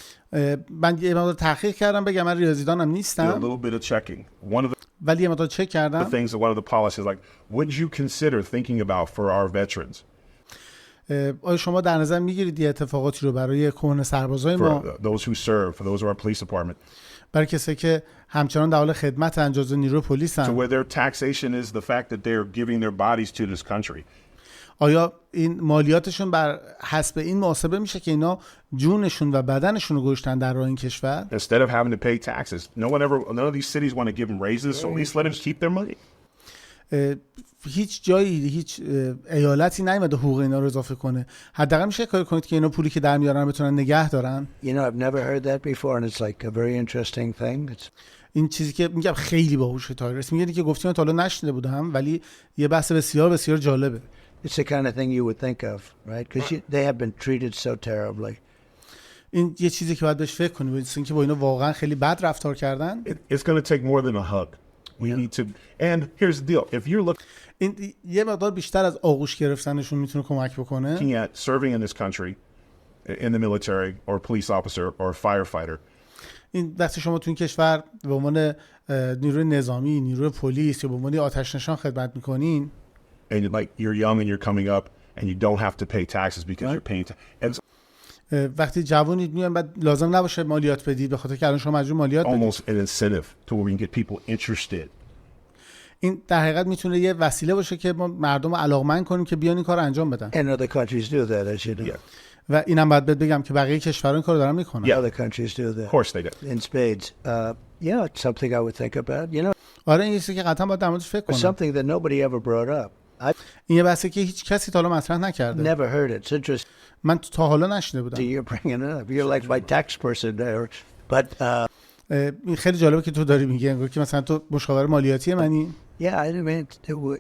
من یه مقدار تحقیق کردم، بگم من ریاضیدانم did a نیستم، little bit of checking. One of ولی یه مقدار چک the کردم. things that one of the policies like, what did you consider thinking about for our veterans? آیا شما در نظر میگیرید یه اتفاقاتی رو برای کهنه سربازای For ما، those who serve, for those of our police department, برای کسایی که همچنان در حال خدمت انجاز نیروی پلیس to هستند، where their taxation is the fact that they're giving their bodies to this country. آیا این مالیاتشون بر حسب این محاسبه میشه که اینا جونشون و بدنشون رو گذاشتن در راه این کشور؟ Instead of having to pay taxes, none of these cities want to give them raises, so at least let them keep their money. هیچ جایی، هیچ ایالتی نیومده حقوق اینا رو اضافه کنه. حداقل میشه کار کنید که اینا پولی که در میارن بتونن نگه دارن. You know, I've never heard that before, and it's like a very interesting thing. It's این چیزی که میگم خیلی باهوشه تایروس. میگه که گفتیم تا حالا نشنیده بودم، ولی یه بحث بسیار بسیار جالبه. it's the kind of thing you would think of, right? Because they have been treated so terribly. این یه چیزی که باید بهش فکر کنی، واسه اینکه با اینا واقعا خیلی بد رفتار کردن. It's going to take more than a hug. We need to. And here's the deal: if you're این یه مقدار بیشتر از آغوش گرفتنشون میتونه کمک بکنه. looking at serving in this country, in the military, or a police officer, or a firefighter, این وقتی شما تو این کشور به عنوان نیروی نظامی، نیروی پلیس یا به عنوان آتش نشان خدمت میکنین and like you're young and you're coming up and you don't have to pay taxes because you're paying and وقتی جوانید میان بعد لازم نباشه مالیات بدید به خاطر که الان شما مجبور مالیات بدید. almost an incentive to where we can get people interested. این در حقیقت میتونه یه وسیله باشه که ما مردم رو علاقمند کنیم که بیان این کار انجام بدن. And other countries do that, as you know. Yeah. و اینم باید بگم که بقیه کشورها این کارو دارن میکنن. Yeah, other countries do that. Of course they do. In spades. Yeah, it's something I would think about. You know, آره این چیزی که قطعا باید در موردش فکر it's کنم. something that nobody ever brought up. I've این یه بحثی که هیچ کسی تا حالا مطرح نکرده. never heard it. It's interesting من تا حالا نشنیده بودم. you're bringing it up. You're like my tax person there. But این خیلی جالبه که تو داری میگی انگار که مثلا تو مشاور مالیاتی منی. yeah, I mean,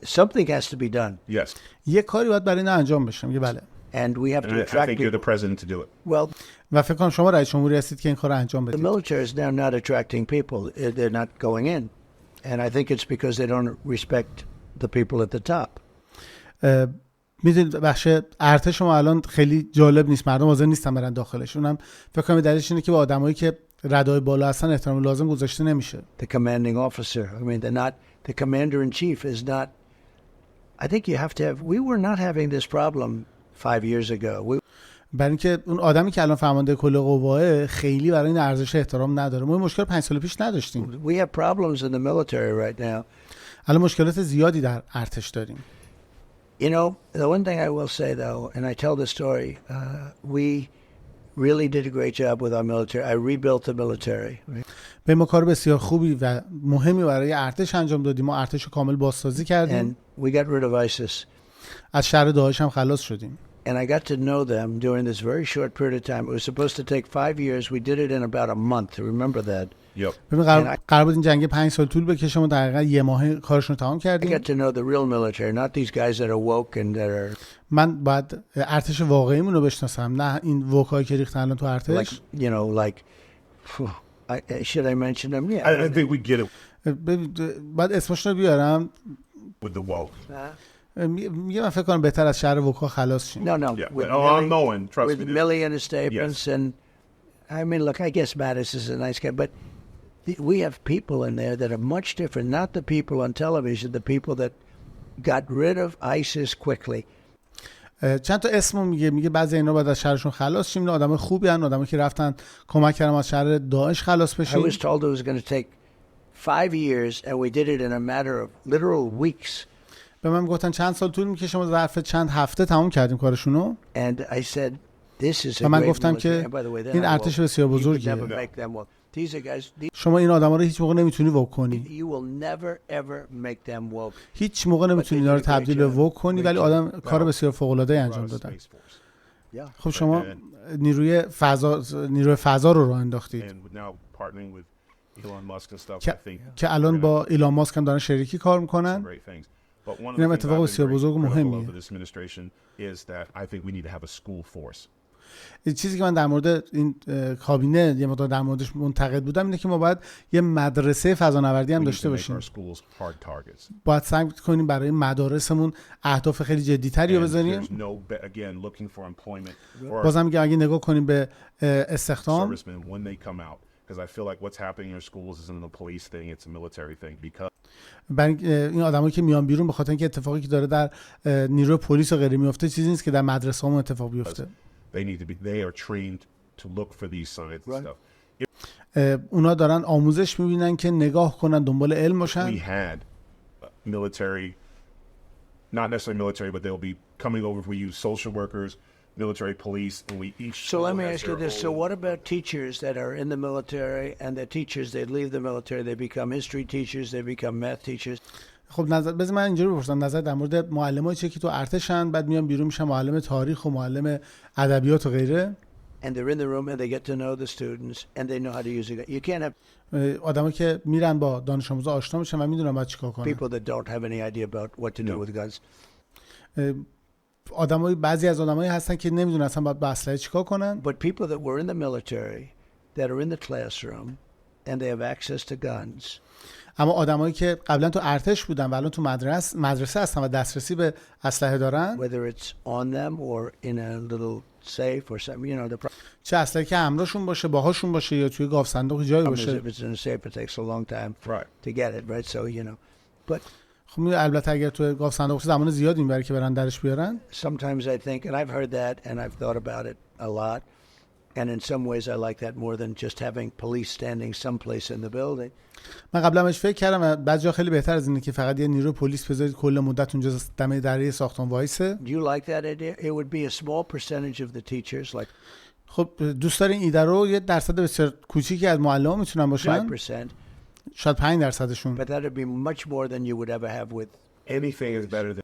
something has to be done. Yes. یه کاری باید برای این انجام بشه. میگه بله. And we have And to I attract think you're the people. president to do it. Well, و فکر کنم شما رئیس جمهوری هستید که این کارو انجام the بدید. military is now not attracting people. They're not going in. And I think it's because they don't respect the people at the top. میدونید بخش ارتش ما الان خیلی جالب نیست، مردم حاضر نیستن برن داخلش. اونم فکر کنم دلیلش اینه که به آدمایی که ردای بالا هستن احترام لازم گذاشته نمیشه. The commanding officer. I mean, they're not. The commander in chief is not. I think you have to have. We were not having this problem 5 years ago. برای اینکه اون آدمی که الان فرمانده کل قواه خیلی برای این ارزش احترام نداره. ما این مشکل 5 سال پیش نداشتیم. We have problems in the military right now. الان مشکلات زیادی در ارتش داریم. You know, the one thing I will say though, and I tell the story, we really did a great job with our military. I rebuilt the military. به ما کار بسیار خوبی و مهمی برای ارتش انجام دادیم. ما ارتش کامل بازسازی کردیم. And we got rid of ISIS. از شر داعش هم خلاص شدیم. And I got to know them during this very short period of time. It was supposed to take 5 years. We did it in about a month. Remember that? Yep. ببین قرار بود این جنگ 5 سال طول بکشه، ما دقیقاً یه ماه کارشون رو تمام I کردیم. got to know the real military, not these guys that are woke and that are من باید ارتش واقعیمون رو بشناسم، نه این وکایی که ریختن الان تو like, ارتش. you know, like, should I mention them? Yeah. I think we get it باید اسمشون رو بیارم. with the woke. میگه من فکر کنم بهتر از شر وکا خلاص شیم. No, no. Yeah. With I'm Millie, knowing. Trust with me. Millie and the statements, Yes. and I mean, look, I guess Mattis is a nice guy, but we have people in there that are much different. Not the people on television, the people that got rid of ISIS quickly. چند تا اسم میگه بعضی اینا بعد از شرشون خلاص شیم. آدمای خوبی ان، آدمایی که رفتن کمک کردن از شر داعش خلاص I بشیم. was told it was going to take 5 years, and we did it in a matter of literal weeks. به من گفتن چند سال طول میکشه، ما ظرف چند هفته تمام کردیم کارشونو. And I said, this is a و من great گفتم military. که And by the way, they're این not ارتش woke. بسیار You could بزرگیه. never make them woke. These are guys. شما این آدما رو هیچ موقع نمیتونی وک کنی. You will never ever make them woke. هیچ موقع نمیتونی اینا رو تبدیل به وک کنی، ولی آدم کار بسیار فوق العاده انجام دادن. Space Force. Yeah. خب شما نیروی فضا رو راه انداختید And now partnering with Elon Musk and stuff, I think که الان با ایلان ماسک هم دارن شریکی کار میکنن. great things. But one of اینم the things اتفاق I've been بسیار very بزرگ و critical مهمیه. of this administration is that I think we need to have a school force. چیزی که من در مورد این کابینه یه مقدار در موردش منتقد بودم اینه که ما باید یه مدرسه فضانوردی هم We need داشته to make باشیم. our schools hard targets. باید سعی کنیم برای مدارسمون اهداف خیلی جدی‌تری رو And بذاریم. there's no again looking for employment or بازم میگم اگه نگاه کنیم به استخدام، servicemen when they come out, because I feel like what's happening in your schools isn't a police thing, it's a military thing. Because این آدمایی که میان بیرون به خاطر اینکه اتفاقی که داره در نیروی پلیس و غیره میفته چیزی نیست که در مدرسه‌مون اتفاق بیفته. they need to be, they are trained to look for these signs and stuff. اونا دارن آموزش میبینن که نگاه کنن، دنبال علم We باشن. had military, not necessarily military, but they'll be coming over. We use social workers, military police, and we each. So let me has ask you their this. So own- what about teachers that are in the military and the teachers, they leave the military, they become history teachers, they become math teachers? خب بذار من اینجوری بپرسم، نظر در مورد معلمایی چه که تو ارتشن بعد میان بیرون میشن معلم تاریخ و معلم ادبیات و غیره. And they're in the room and they get to know the students and they know how to use it. You can't have آدمایی که میرن با دانش آموزا آشنا میشن و میدونن باید چیکار کنن. people that don't have any idea about what to do with guns. بعضی از آدمایی هستن که نمیدونن اصلا باید با اسلحه چیکار کنن. But people that were in the military, that are in the classroom, and they have access to guns. اما آدمایی که قبلا تو ارتش بودن و الان تو مدرسه هستن و دسترسی به اسلحه دارن، Whether it's on them or in a little safe or something, you know, the چه اسلحه که همراهشون باشه، باهاشون باشه یا توی گاف صندوق جایی problem is باشه. if it's in a safe, it takes a long time Right. to get it, right? So, you know, but خب البته اگر توی گاف صندوق باشه زمان زیادی میبره که برن درش بیارن. sometimes I think, and I've heard that, and I've thought about it a lot, and in some ways I like that more than just having police standing someplace in the building. من قبلا بهش فکر کردم و بعضی جا خیلی بهتر از اینه که فقط یه نیرو پلیس بذارید کل مدت اونجا دم دره ساختمان وایسه. Do you like that idea? It would be a small percentage of the teachers, like خب دوست دارین ایده رو یه درصد بسیار کوچیکی از معلمان میتونن باشن، 5%, شاید 5%شون، but that would be much more than you would ever have with. Anything is better than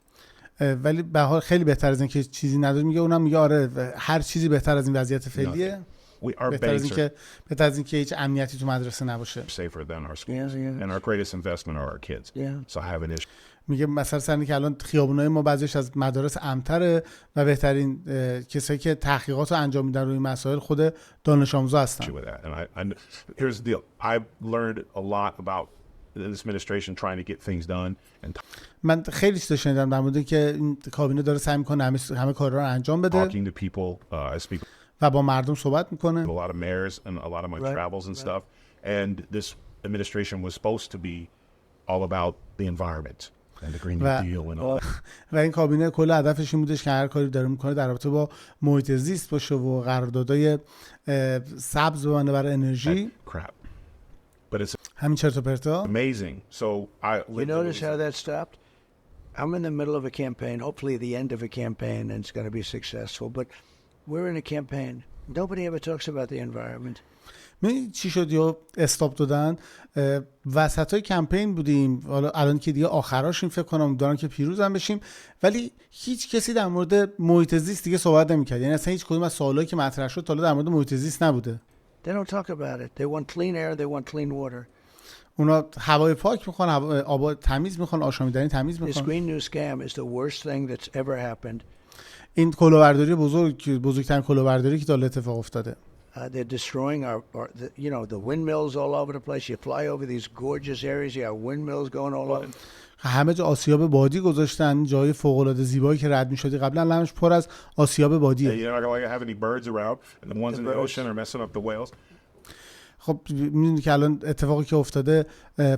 ولی به هر حال خیلی بهتر از این که چیزی نداره. میگه اونم میگه آره هر چیزی بهتر از این وضعیت فعلیه. we our بهتر از banks این are که بهتر از این که هیچ امنیتی تو مدرسه نباشه. safer than our schools. Yeah. And our greatest investment are our kids. Yeah. So I have an issue. میگه مثلا سرنی که الان خیابونای ما بعضیش از مدارس امن‌تره و بهترین کسایی که تحقیقات رو انجام میدن روی مسائل خود دانش آموزا هستن. with that. And here's the deal. I've learned a lot about this administration trying to get things done. And من خیلی چیزا شنیدم در مورد که این کابینه داره سعی میکنه همه کارا رو انجام بده talking to people, I speak to و با مردم صحبت میکنه. a lot of mayors and a lot of my Right, travels and right. stuff. And this administration was supposed to be all about the environment and the Green New و- Deal and all. و این کابینه کل هدفش این بودش که هر کاری داره میکنه در رابطه با محیط زیست باشه و قراردادهای سبز ببنده برای انرژی، Crap. But it's همین چرت و پرتا. amazing. So I You notice how that stopped? I'm in the middle of a campaign, hopefully the end of a campaign, and it's going to be successful. But we're in a campaign. Nobody ever talks about the environment. می چی شد یا استاپ دادن؟ وسطای کمپین بودیم، حالا الان که دیگه آخراشیم فکر کنم دارن که پیروزم بشیم، ولی هیچ کسی در مورد محیط زیست دیگه صحبت نمی‌کرد. یعنی اصلا هیچ کدوم از سوالایی که مطرح شد تا حالا در مورد محیط زیست نبوده. They don't talk about it. They want clean air. They want clean water. اونا هوای پاک میخوان، آب تمیز میخوان، آشامیدنی تمیز This میخوان. green new scam is the worst thing that's ever happened. این کلاهبرداری بزرگترین کلاهبرداری که تا حالا اتفاق افتاده. They're destroying the windmills all over the place. You fly over these gorgeous areas. You have windmills going all over. همه جا آسیاب بادی گذاشتن، جای فوق العاده زیبایی که رد می‌شدی قبلا لمش پر از آسیاب بادیه. you're not going to have any birds around, and the ones in the ocean are messing up the whales. خب می‌دونی که الان اتفاقی که افتاده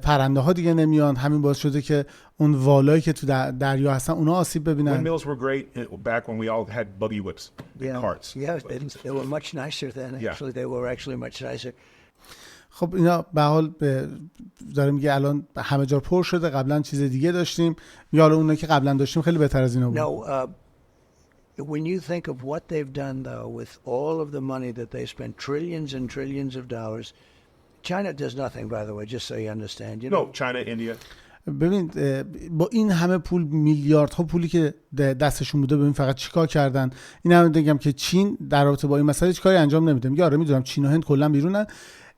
پرنده ها دیگه نمیان، همین باعث شده که اون والایی که تو دریا هستن اونا آسیب ببینن. Windmills were great back when we all had buggy whips, carts. Yeah, they were much nicer then. Yeah. Actually, they were actually much nicer. خب اینا به حال داره میگه الان همه جا پر شده، قبلا چیز دیگه داشتیم، یا حالا اونایی که قبلا داشتیم خیلی بهتر از اینا بود. No, when you think of what they've done, though, with all of the money that they spend, trillions and trillions of dollars, China does nothing, by the way, just so you understand. You know, No, China, India. ببین با این همه پول، میلیاردها پولی که دستشون بوده، ببین فقط چیکار کردن. این هم بگم که چین در رابطه با این مسئله هیچ کاری انجام نمیده. میگه آره میدونم چین و هند کلا بیرونن،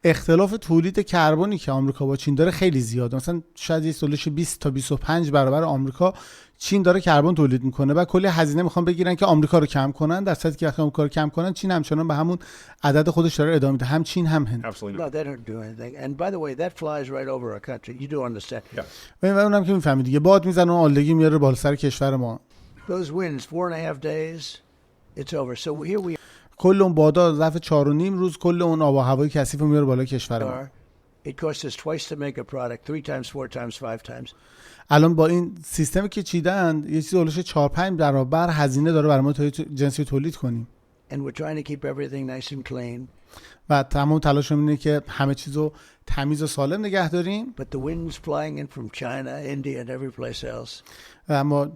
اختلاف تولید کربنی که آمریکا با چین داره خیلی زیاده. مثلا شاید یه سولش 20 تا 25 برابر آمریکا چین داره کربن تولید میکنه و کلی هزینه میخوان بگیرن که آمریکا رو کم کنن، در صورتی که وقتی آمریکا رو کم کنن چین همچنان به همون عدد خودش داره ادامه میده، هم چین هم هند. Absolutely. no, they don't do anything. And by the way, that flies right over our country. You do understand. Yeah. و اونم که میفهمید دیگه، باد میزنه و آلودگی میاره بالا سر کشور ما. Those winds, 4.5 days, it's over. So here we کل اون بادا ظرف 4.5 روز کل اون آب و هوای کثیف میاره بالا کشور ما. are. It costs us twice to make a product, 3 times, 4 times, 5 times. الان با این سیستمی که چیدن یه چیزی اولش 4-5 برابر هزینه داره برای ما تا جنسی تولید کنیم And we're trying to keep everything nice and clean. و تمام تلاشمون اینه که همه چیزو تمیز و سالم نگه داریم. But the wind's flying in from China, India, and every place else. و اما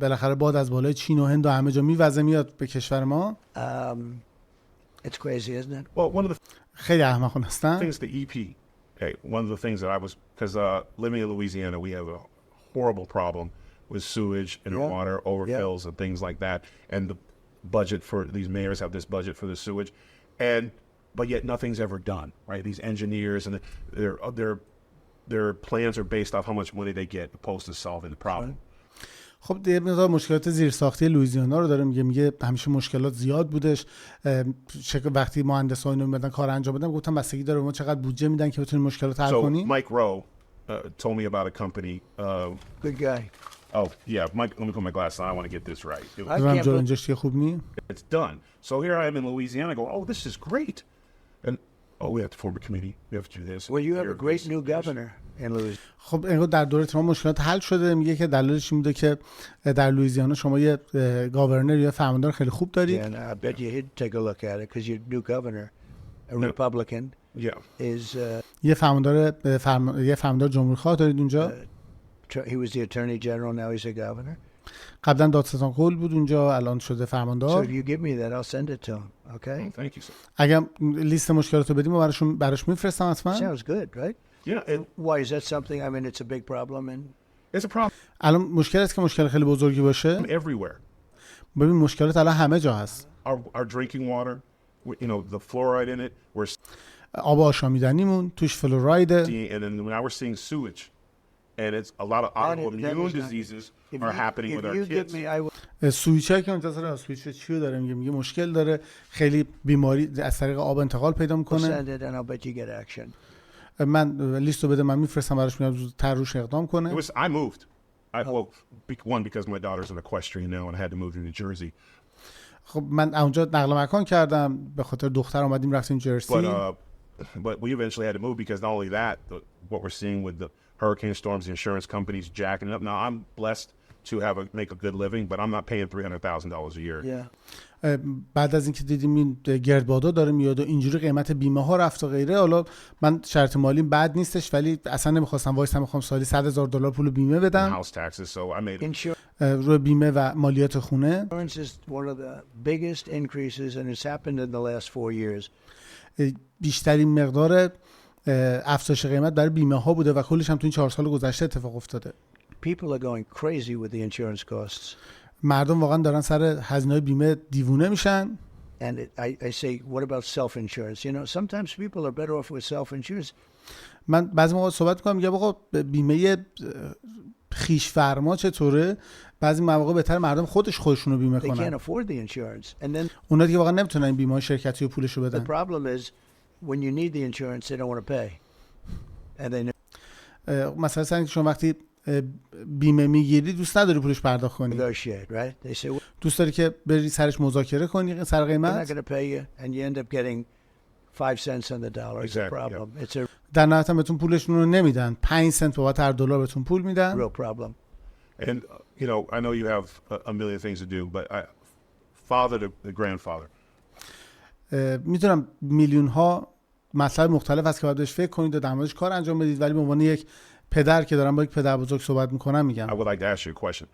بالاخره باد از بالای چین و هند و همه جا میوزه میاد به کشور ما. It's crazy, isn't it? Well, one of the خیلی احمقانه هستن. things, the EP, hey, one of the things that I was, because living in Louisiana, we have a horrible problem with sewage and Yeah. water overfills and things like that. And the budget for these mayors have this budget for the sewage, but yet nothing's ever done, right? These engineers and their plans are based off how much money they get, opposed to solving the problem. خب یه مقدار مشکلات زیرساختی لوئیزیانا رو داره، میگه همیشه مشکلات زیاد بودش. وقتی مهندسا اینو میمدن کار انجام بدن گفتم بستگی داره ما چقدر بودجه میدن که بتونیم مشکلات حل کنیم. So Mike Rowe told me about a company. Good guy. Oh yeah, Mike. Let me put my glasses on. I want to get this right. I can't believe خوب نی؟ It's done. So here I am in Louisiana. I go, oh, this is great. And oh, we have to form a committee. We have to do this. Well, you have a great new governor in Louisiana. خب انگار در دوره ترامپ مشکلات حل شده. میگه که دلیلش این بوده که در لوئیزیانا شما یه گاورنر یا فرماندار خیلی خوب دارید. And I bet you he'd take a look at it because your new governor, a Republican, is یه فرماندار جمهوری‌خواه دارید اونجا. he was the attorney general, now he's a governor. قبلا دادستان کل بود اونجا، الان شده So فرماندار. if you give me that, I'll send it to him. Okay? Thank you, sir. اگر لیست مشکلاتو بدیم و براش میفرستم حتما. Sounds good, right? Yeah, Why is that something? I mean, it's a big problem and it's a problem الان مشکل است که مشکل خیلی بزرگی باشه. everywhere. ببین مشکلات الان همه جا هست. Our drinking water, you know, the fluoride in it, we're آب آشامیدنیمون توش فلوراید. seeing, and then now we're seeing sewage, and it's a lot of autoimmune diseases are happening with our kids. سویچه که منتظر سویچ چیو داره میگه مشکل داره، خیلی بیماری از طریق آب انتقال پیدا میکنه. من لیستو بده، من میفرستم براش، میگم زودتر روش اقدام کنه. I moved. One because my daughter's an equestrian now and I had to move to New Jersey. خب من اونجا نقل مکان کردم به خاطر دختر اومدیم رفتیم جرسی. But we eventually had to move because not only that, what we're seeing with the hurricane storms, the insurance companies jacking it up. Now I'm blessed to make a good living, but I'm not paying $300,000 a year. Yeah. بعد از اینکه دیدیم این گردبادا داره میاد و اینجوری قیمت بیمه ها رفت و غیره، حالا من شرط مالی بد نیستش ولی اصلا نمیخواستم وایسم، میخوام سالی $100,000 پول بیمه بدم. House taxes, so I made روی بیمه و مالیات خونه. Insurance is one of the biggest increases and it's happened in the last 4 years. بیشترین مقدار افزایش قیمت برای بیمه ها بوده و کلش هم تو این 4 سال گذشته اتفاق افتاده. People are going crazy with the insurance costs. مردم واقعا دارن سر هزینه‌های بیمه دیوونه میشن. And I say, what about self-insurance? You know, sometimes people are better off with self-insurance. من بعضی موقع صحبت می‌کنم میگم آقا بیمه خیش فرما چطوره؟ بعضی مواقع بهتر مردم خودشونو بیمه They کنن. can't afford the insurance. And then اونا دیگه واقعا نمیتونن این بیمه شرکتی و پولشو the بدن. problem is when you need the insurance, they don't want to pay. And they مثلا اینکه شما وقتی بیمه میگیری دوست نداری پولش پرداخت کنی. negotiate, right? They say, دوست داری که بری سرش مذاکره کنی سر we're not قیمت. going to pay you, and you end up getting 5 cents on the dollar. It's a Exactly, problem. It's a در نهایت بهتون پولشون رو نمیدن. 5 سنت بابت هر دلار بهتون پول میدن. real problem. And you know, I know you have a million things to do, but father to grandfather. میدونم میلیون ها مطلب مختلف هست که باید بهش فکر کنید و در موردش کار انجام بدید، ولی به عنوان یک پدر که دارم با یک پدر بزرگ صحبت میکنم میگم I would like to ask you a question.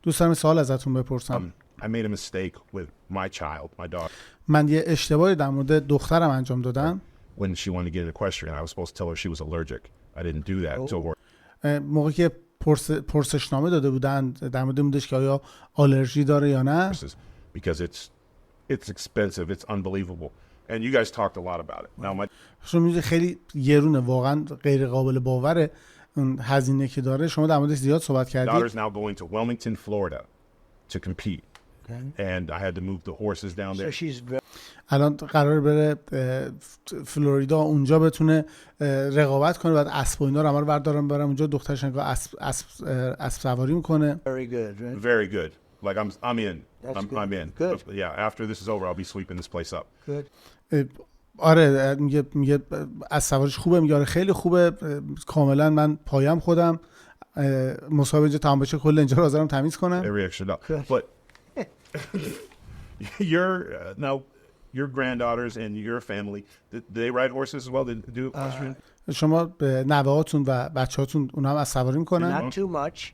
دوست دارم سوال ازتون بپرسم. I made a mistake with my child, my daughter. من یه اشتباهی در مورد دخترم انجام دادم. When she wanted to get an equestrian, I was supposed to tell her she was allergic. I didn't do that. So موقعی که پرسشنامه داده بودن در مورد بودش که آیا آلرژی داره یا نه. because it's expensive, it's unbelievable. And you guys talked a lot about it. Now my شما میگید خیلی گرونه، واقعا غیر قابل باوره اون هزینه که داره. شما در موردش زیاد صحبت کردید. daughter's now going to Wilmington, Florida to compete. And I had to move the horses down there. So she's الان قرار بره فلوریدا، اونجا بتونه رقابت کنه، بعد اسب و اینا رو همه بردارن برم اونجا. دخترش انگار اسب سواری میکنه. very good, right? Very good. Like I'm in. That's I'm in. Good. Yeah, after this is over, I'll be sweeping this place up. Good. آره میگه از سوارش خوبه، میگه آره خیلی خوبه، کاملا من پایم خودم، مصاحبه اینجا تمام بشه کل اینجا رو حاضرم تمیز کنم. Every extra dollar. But now your granddaughters and your family, do they ride horses as well? They do equestrian? شما نوه‌هاتون و بچه‌هاتون اونا هم از سواری میکنن؟ Not too much.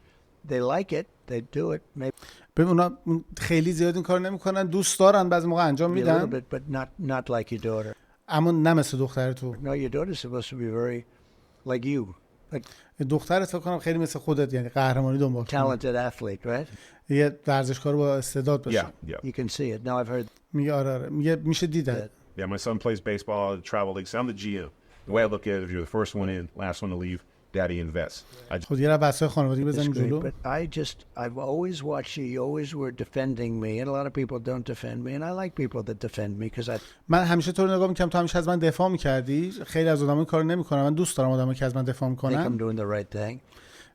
They like it. They do it. Maybe ببین اونا خیلی زیاد این کار نمیکنن، دوست دارن، بعضی موقع انجام a little میدن، bit, but not like your daughter. اما نه مثل دختر تو. No, your daughter's supposed to be very like you. Like دخترت فکر کنم خیلی مثل خودت، یعنی قهرمانی دنبال کنه. talented athlete, right? یه ورزشکار با استعداد باشه. Yeah. You can see it. Now I've heard میگه آره میگه میشه دیدن. Yeah, my son plays baseball at the travel league. So I'm the GM. The way I look at it, if you're the first one in, last one to leave, daddy invests. خود یه بحث خانوادگی بزنیم جلو. But I've always watched you always were defending me, and a lot of people don't defend me, and I like people that defend me because من همیشه تو رو نگاه می‌کردم، تو همیشه از من دفاع می‌کردی. خیلی از آدم‌ها کارو نمی‌کنن. من دوست دارم آدمایی که از من دفاع think می‌کنن. I'm doing the right thing.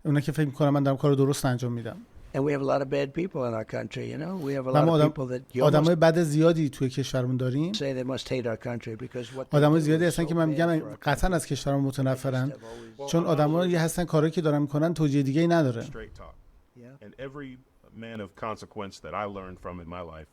اونا که فکر می‌کنن من دارم کار درست انجام میدم. And we have a lot of bad people in our country, you know. We have a lot of people that آدمای بد زیادی توی کشورمون داریم. say they must hate our country because what آدمای زیادی هستن که من میگم قطعا از کشورمون متنفرن، چون آدمایی هستن کاری که دارن میکنن توجیه دیگه‌ای نداره. And every man of consequence that I learned from in my life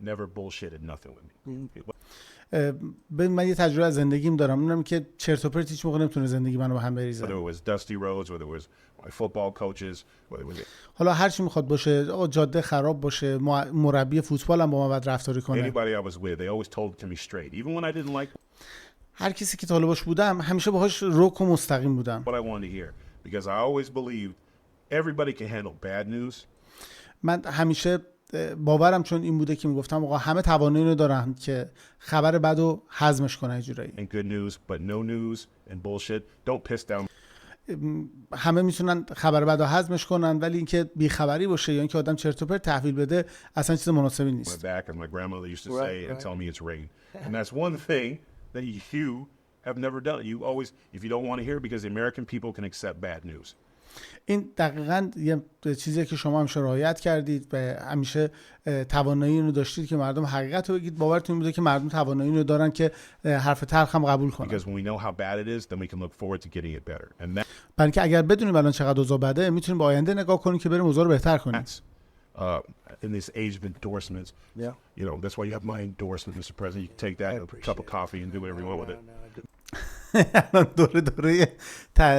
never bullshitted nothing with me. من یه تجربه از زندگیم دارم، اونم که چرت و پرت هیچ موقع نمیتونه زندگی منو به هم بریزه. Whether it was dusty roads, whether it was my football coaches, whether it was حالا هر چی میخواد باشه، آقا جاده خراب باشه، مربی فوتبال هم با من بد رفتاری کنه. anybody I was with, they always told it to me straight, even when I didn't like هر کسی که طالباش بودم همیشه باهاش رک و مستقیم بودم. what I wanted to hear, because I always believed everybody can handle bad news. من همیشه باورم چون این بوده که میگفتم آقا همه توانایی رو دارن که خبر بدو هضمش کنن یه جورایی. And good news, but no news and bullshit. Don't piss down همه میتونن خبر بدو هضمش کنن، ولی اینکه بیخبری باشه یا اینکه آدم چرت و پرت تحویل بده اصلا چیز مناسبی my نیست. back, and my grandmother used to say and tell me it's rain. And that's one thing that you have never done. You always, if you don't want to hear, because the American people can accept bad news. این دقیقاً یه چیزیه که شما همیشه رعایت کردید و همیشه توانایی اینو داشتید که مردم حقیقت رو بگید. باورتون بوده که مردم توانایی اینو دارن که حرف تلخ هم قبول کنن. Because when we know how bad it is, then we can look forward to getting it better. And برای اینکه اگر بدونیم الان چقدر اوضاع بده، میتونیم به آینده نگاه کنیم که بریم اوضاع رو بهتر کنیم. that's in this age of endorsements. Yeah. You know, that's why you have my endorsement, Mr. President. You can take that, a cup of coffee, and do whatever you want with it. دوره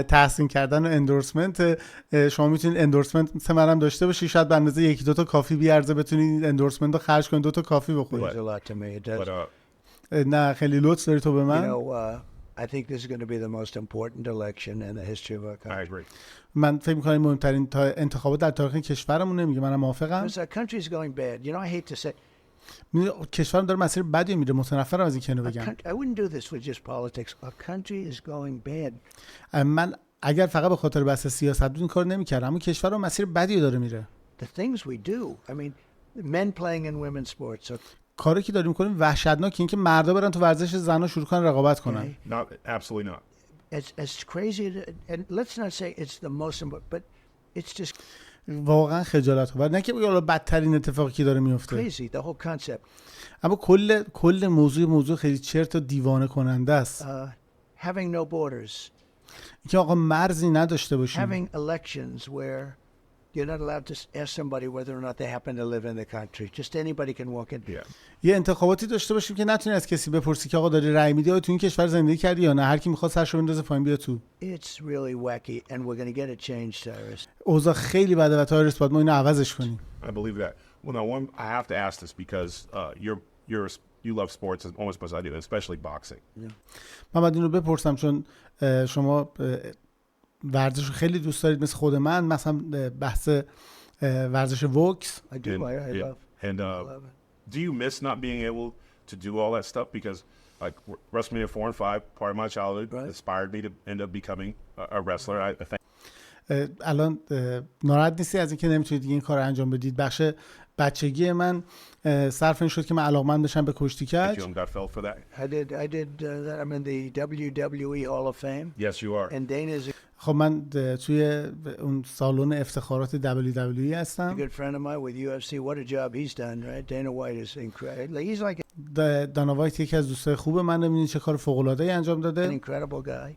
تحسین کردن و اندورسمنت، شما میتونید اندورسمنت منم داشته باشی، شاید به اندازه یکی دو تا کافی بیارزه بتونید اندورسمنت رو خرج کنید، 2 تا کافی بخورید. means a lot to me. It does. But نه خیلی لطف داری تو به You من. know, I think this is going to be the most important election in the history of our I country. agree. من فکر می‌کنم مهمترین انتخابات در تاریخ کشورمونه. میگه منم موافقم. Because our country is going bad. You know, I hate to say. کشورم داره مسیر بدی میره، متنفرم از این که اینو بگم. I wouldn't do this with just politics. Our country is going bad. من اگر فقط به خاطر بحث سیاست بود این کار نمی‌کردم، اما کشورم مسیر بدی داره میره. The things we do. I mean, men playing in women's sports. کاری که داریم می‌کنیم وحشتناکه، اینکه مردا برن تو ورزش زنا شروع کنن رقابت کنن. Absolutely not. It's crazy. And let's not say it's the most important, but it's just واقعا خجالت آور. نه که حالا بدترین اتفاقی که داره میفته. crazy. The whole concept. اما کل موضوع خیلی چرت و دیوانه کننده است. Having no borders. اینکه آقا مرزی نداشته باشیم. Having elections where you're not allowed to ask somebody whether or not they happen to live in the country. Just anybody can walk in. Yeah. یه انتخاباتی داشته باشیم که نتونی از کسی بپرسی که آقا داری رأی میدی، آیا تو این کشور زندگی کردی یا نه، هر کی میخواد سرشو بندازه پایین بیا تو. It's really wacky and we're going to get it changed, Tyrus. اوضاع خیلی بده و تایروس باید ما اینو عوضش کنیم. I believe that. Well, now I have to ask this because you love sports as almost as I do, especially boxing. من باید اینو بپرسم چون شما ورزش رو خیلی دوست دارید مثل خود من، مثلا بحث ورزش وکس. I do. I love. And love it. do you miss not being able to do all that stuff? Because like WrestleMania 4 and 5, part of my childhood, inspired me to end up becoming a wrestler. I think. الان ناراحت نیستی از اینکه نمیتونید این کار رو انجام بدید؟ بخش بچگی من صرف این شد که من علاقمند بشم به کشتی کج. You got felt for that? I did that. I'm in the WWE Hall of Fame. Yes, you are. And Dana's خب من توی اون سالن افتخارات WWE هستم. a good friend of mine with UFC. What a job he's done, right? Dana White is incredible. He's like دانا وایت یکی از دوستای خوب منه. می‌بینید چه کار فوق‌العاده‌ای انجام an داده. incredible guy.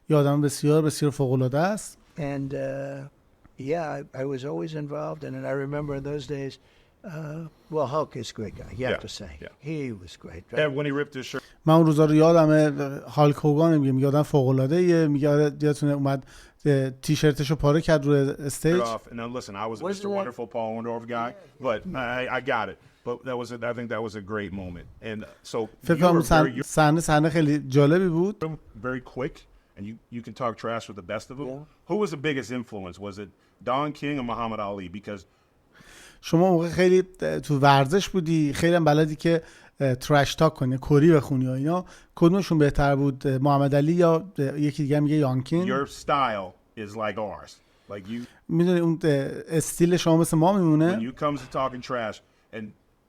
یه آدم بسیار بسیار فوق‌العاده است. And yeah, I was always involved in it. I remember in those days. Well, Hulk is a great guy. You have to say he was great. Right? And when he ripped his shirt. من اون روزا رو یادمه. هالک هوگان میگه آدم فوق‌العاده‌ایه. میگه یادتونه اومد تیشرتشو پاره کرد روی استیج. And now listen, I was a Mr. Wonderful Paul Orndorff guy, but I got it. But I think that was a great moment. And so فکر کنم صحنه خیلی جالبی بود. Very quick. And you can talk trash with the best of them. Who was the biggest influence? Was it Don King or Muhammad Ali? Because شما موقع خیلی تو ورزش بودی، خیلی هم بلدی که ترش تاک کنی، کری بخونی و اینا، کدومشون بهتر بود؟ محمد علی یا یکی دیگه میگه یانکین؟ Your style is like ours. Like you, میدونی اون استیل شما مثل ما when میمونه. you comes to talking trash, and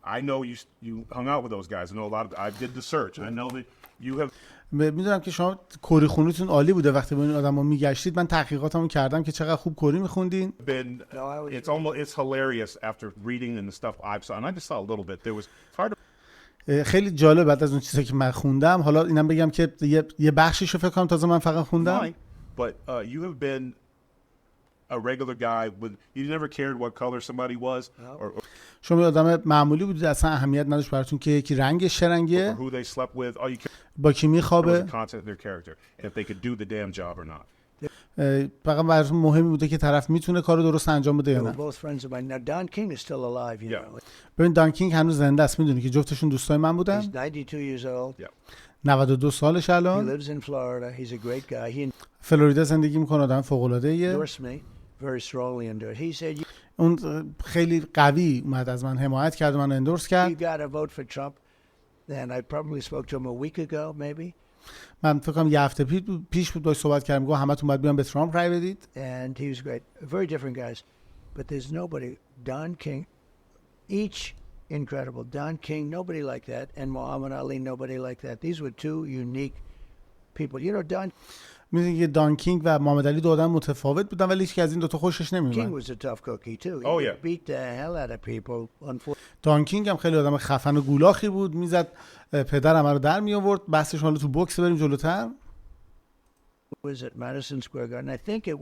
I know you hung out with those guys. I know a lot of. I did the search. I know that you have. میدونم که شما کری خونیتون عالی بوده وقتی با این آدما میگشتید. من تحقیقاتمو کردم که چقدر خوب کری میخوندین. It's hilarious after reading and the stuff I've saw, and I just saw a little bit. There was it's hard to. خیلی جالب بعد از اون چیزایی که من خوندم. حالا اینم بگم که یه بخشیشو فکر کنم تازه من فقط خوندم. But you have been a regular guy with you never cared what color somebody was or شما آدم معمولی بودید، اصلا اهمیت نداشت براتون که یکی رنگش چه رنگیه، who they slept with. All you cared با کی was میخوابه، the content of their character and if they could do the damn job or not. فقط براتون مهم بوده که طرف میتونه کارو درست انجام بده یا They were نه. both friends of mine. Now Don King is still alive, you know. ببین دان کینگ هنوز زنده است، میدونی که جفتشون دوستای من He's بودن. 92 years old. 92 سالش He الان. lives in Florida. He's a great guy. He فلوریدا زندگی میکنه، آدم فوق العاده ایه. endorsed me very strongly into it. He said, اون خیلی قوی اومد از من حمایت کرد و من اندورس "You کرد. got to vote for Trump." And I probably spoke to him a week ago, maybe. من فکر کنم یه هفته پیش بود باهاش صحبت کردم، گفت همتون باید بیان به ترامپ رای بدید. And he was great. Very different guys. But there's nobody. Don King, each incredible. Don King, nobody like that. And Muhammad Ali, nobody like that. These were two unique people. You know, Don میدونی که دان کینگ و محمد علی دو آدم متفاوت بودن ولی هیچ از این دو تا خوشش King نمیومد. was a tough cookie too. Oh, He yeah. beat the hell out of people. Unfortunately, دان کینگ هم خیلی آدم خفن و گولاخی بود، میزد پدرم رو در می آورد. بحثش حالا تو بوکس بریم جلوتر. was at Madison Square Garden. I think it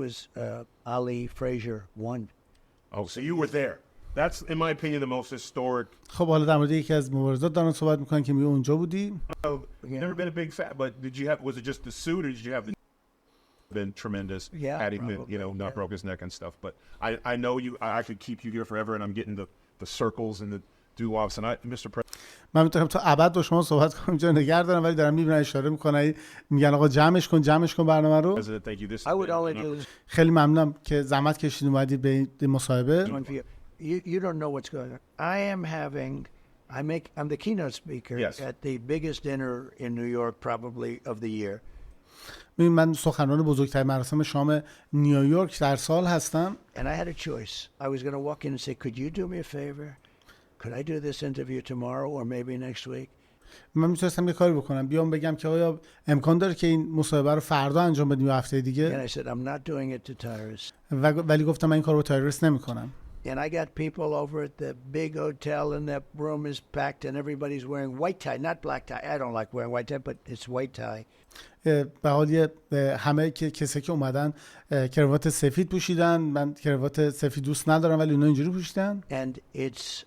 was Ali Frazier won. Oh, so you were there. That's in my opinion the most historic. خب حالا در مورد یکی از مبارزات دارن صحبت میکنن که میگه اونجا بودی. Never been a big fan, but did you have? Was it just the suit, or did you have the? Been tremendous. Yeah, had him, probably, you know, not broke his neck and stuff. But I know you. I could keep you here forever, and I'm getting the circles and the doo-wops. And Mr. President. من میتونم تا ابد با شما صحبت کنم، اینجا نگه دارم ولی دارم میبینم اشاره میکنن، میگن آقا جمعش کن برنامه رو. Thank you. This. I would only do this خیلی ممنونم که زحمت کشید اومدید به این مصاحبه. one for you. You don't know what's going on. I'm the keynote speaker Yes. at the biggest dinner in New York probably of the year. من سخنران بزرگترین مراسم شام نیویورک در سال هستم. And I had a choice. I was going to walk in and say, could you do me a favor? Could I do this interview tomorrow or maybe next week? من میتونستم یه کاری بکنم، بیام بگم که آیا امکان داره که این مصاحبه رو فردا انجام بدیم یا هفته And دیگه. I said, I'm not doing it to Tyrus. ولی گفتم من این کارو با تایروس نمیکنم. And I got people over at the big hotel and that room is packed and everybody's wearing white tie, not black tie. I don't like wearing white tie, but it's white tie. به حال همه کسی که اومدن کراوات سفید پوشیدن. من کراوات سفید دوست ندارم ولی اونا اینجوری پوشیدن. And it's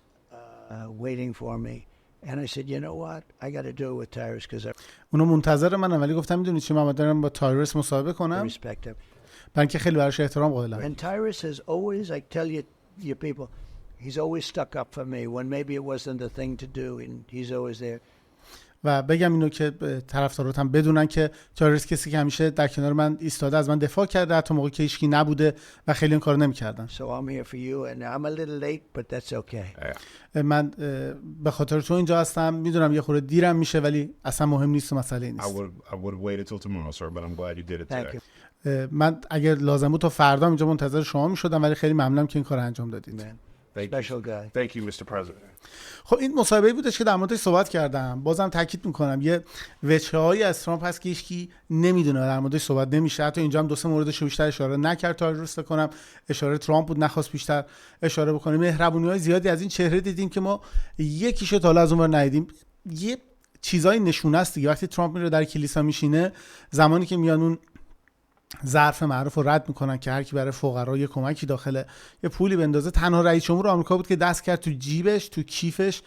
waiting for me. And I said, you know what? I got to do it with Tyrus because I اونا منتظر منن ولی گفتم میدونی چی، من دارم با تایروس مصاحبه کنم. respect him. من که خیلی براش احترام قائلم. And Tyrus has always, I tell you people, he's always stuck up for me when maybe it wasn't the thing to do, and he's always there. و بگم اینو که طرفداراتم بدونن که تایروس کسی که همیشه در کنار من ایستاده، از من دفاع کرده حتی موقعی که هیچکی نبوده و خیلی این کارو نمی‌کردن. So I'm here for you, and I'm a little late, but that's okay. من به خاطر تو اینجا هستم. میدونم یه خورده دیرم میشه ولی اصلا مهم نیست و مسئله نیست. I would have waited till tomorrow, sir, but I'm glad you did it Thank today. you. من اگر لازم بود تا فردا اینجا منتظر شما میشدم ولی خیلی ممنونم که این کار انجام دادید. Man. Thank Special you. guy. Thank you, Mr. President. خب این مصاحبه‌ای بودش که در موردش صحبت کردم. بازم تاکید میکنم یه وجهه‌هایی از ترامپ هست که هیچکی نمیدونه، در موردش صحبت نمیشه. حتی اینجا هم دو سه موردش رو بیشتر اشاره نکرد تایروس، فکر کنم اشاره ترامپ بود، نخواست بیشتر اشاره بکنه. مهربونی‌های زیادی از این چهره دیدیم که ما یکیشو تا حالا از اونور ندیدیم. یه چیزای نشونه است دیگه. وقتی ترامپ میره در کلیسا میشینه، زمانی که میان اون ظرف معروف رو رد میکنن که هر کی برای فقرا یه کمکی داخل یه پولی بندازه، تنها رئیس جمهور آمریکا بود که دست کرد تو جیبش، تو کیفش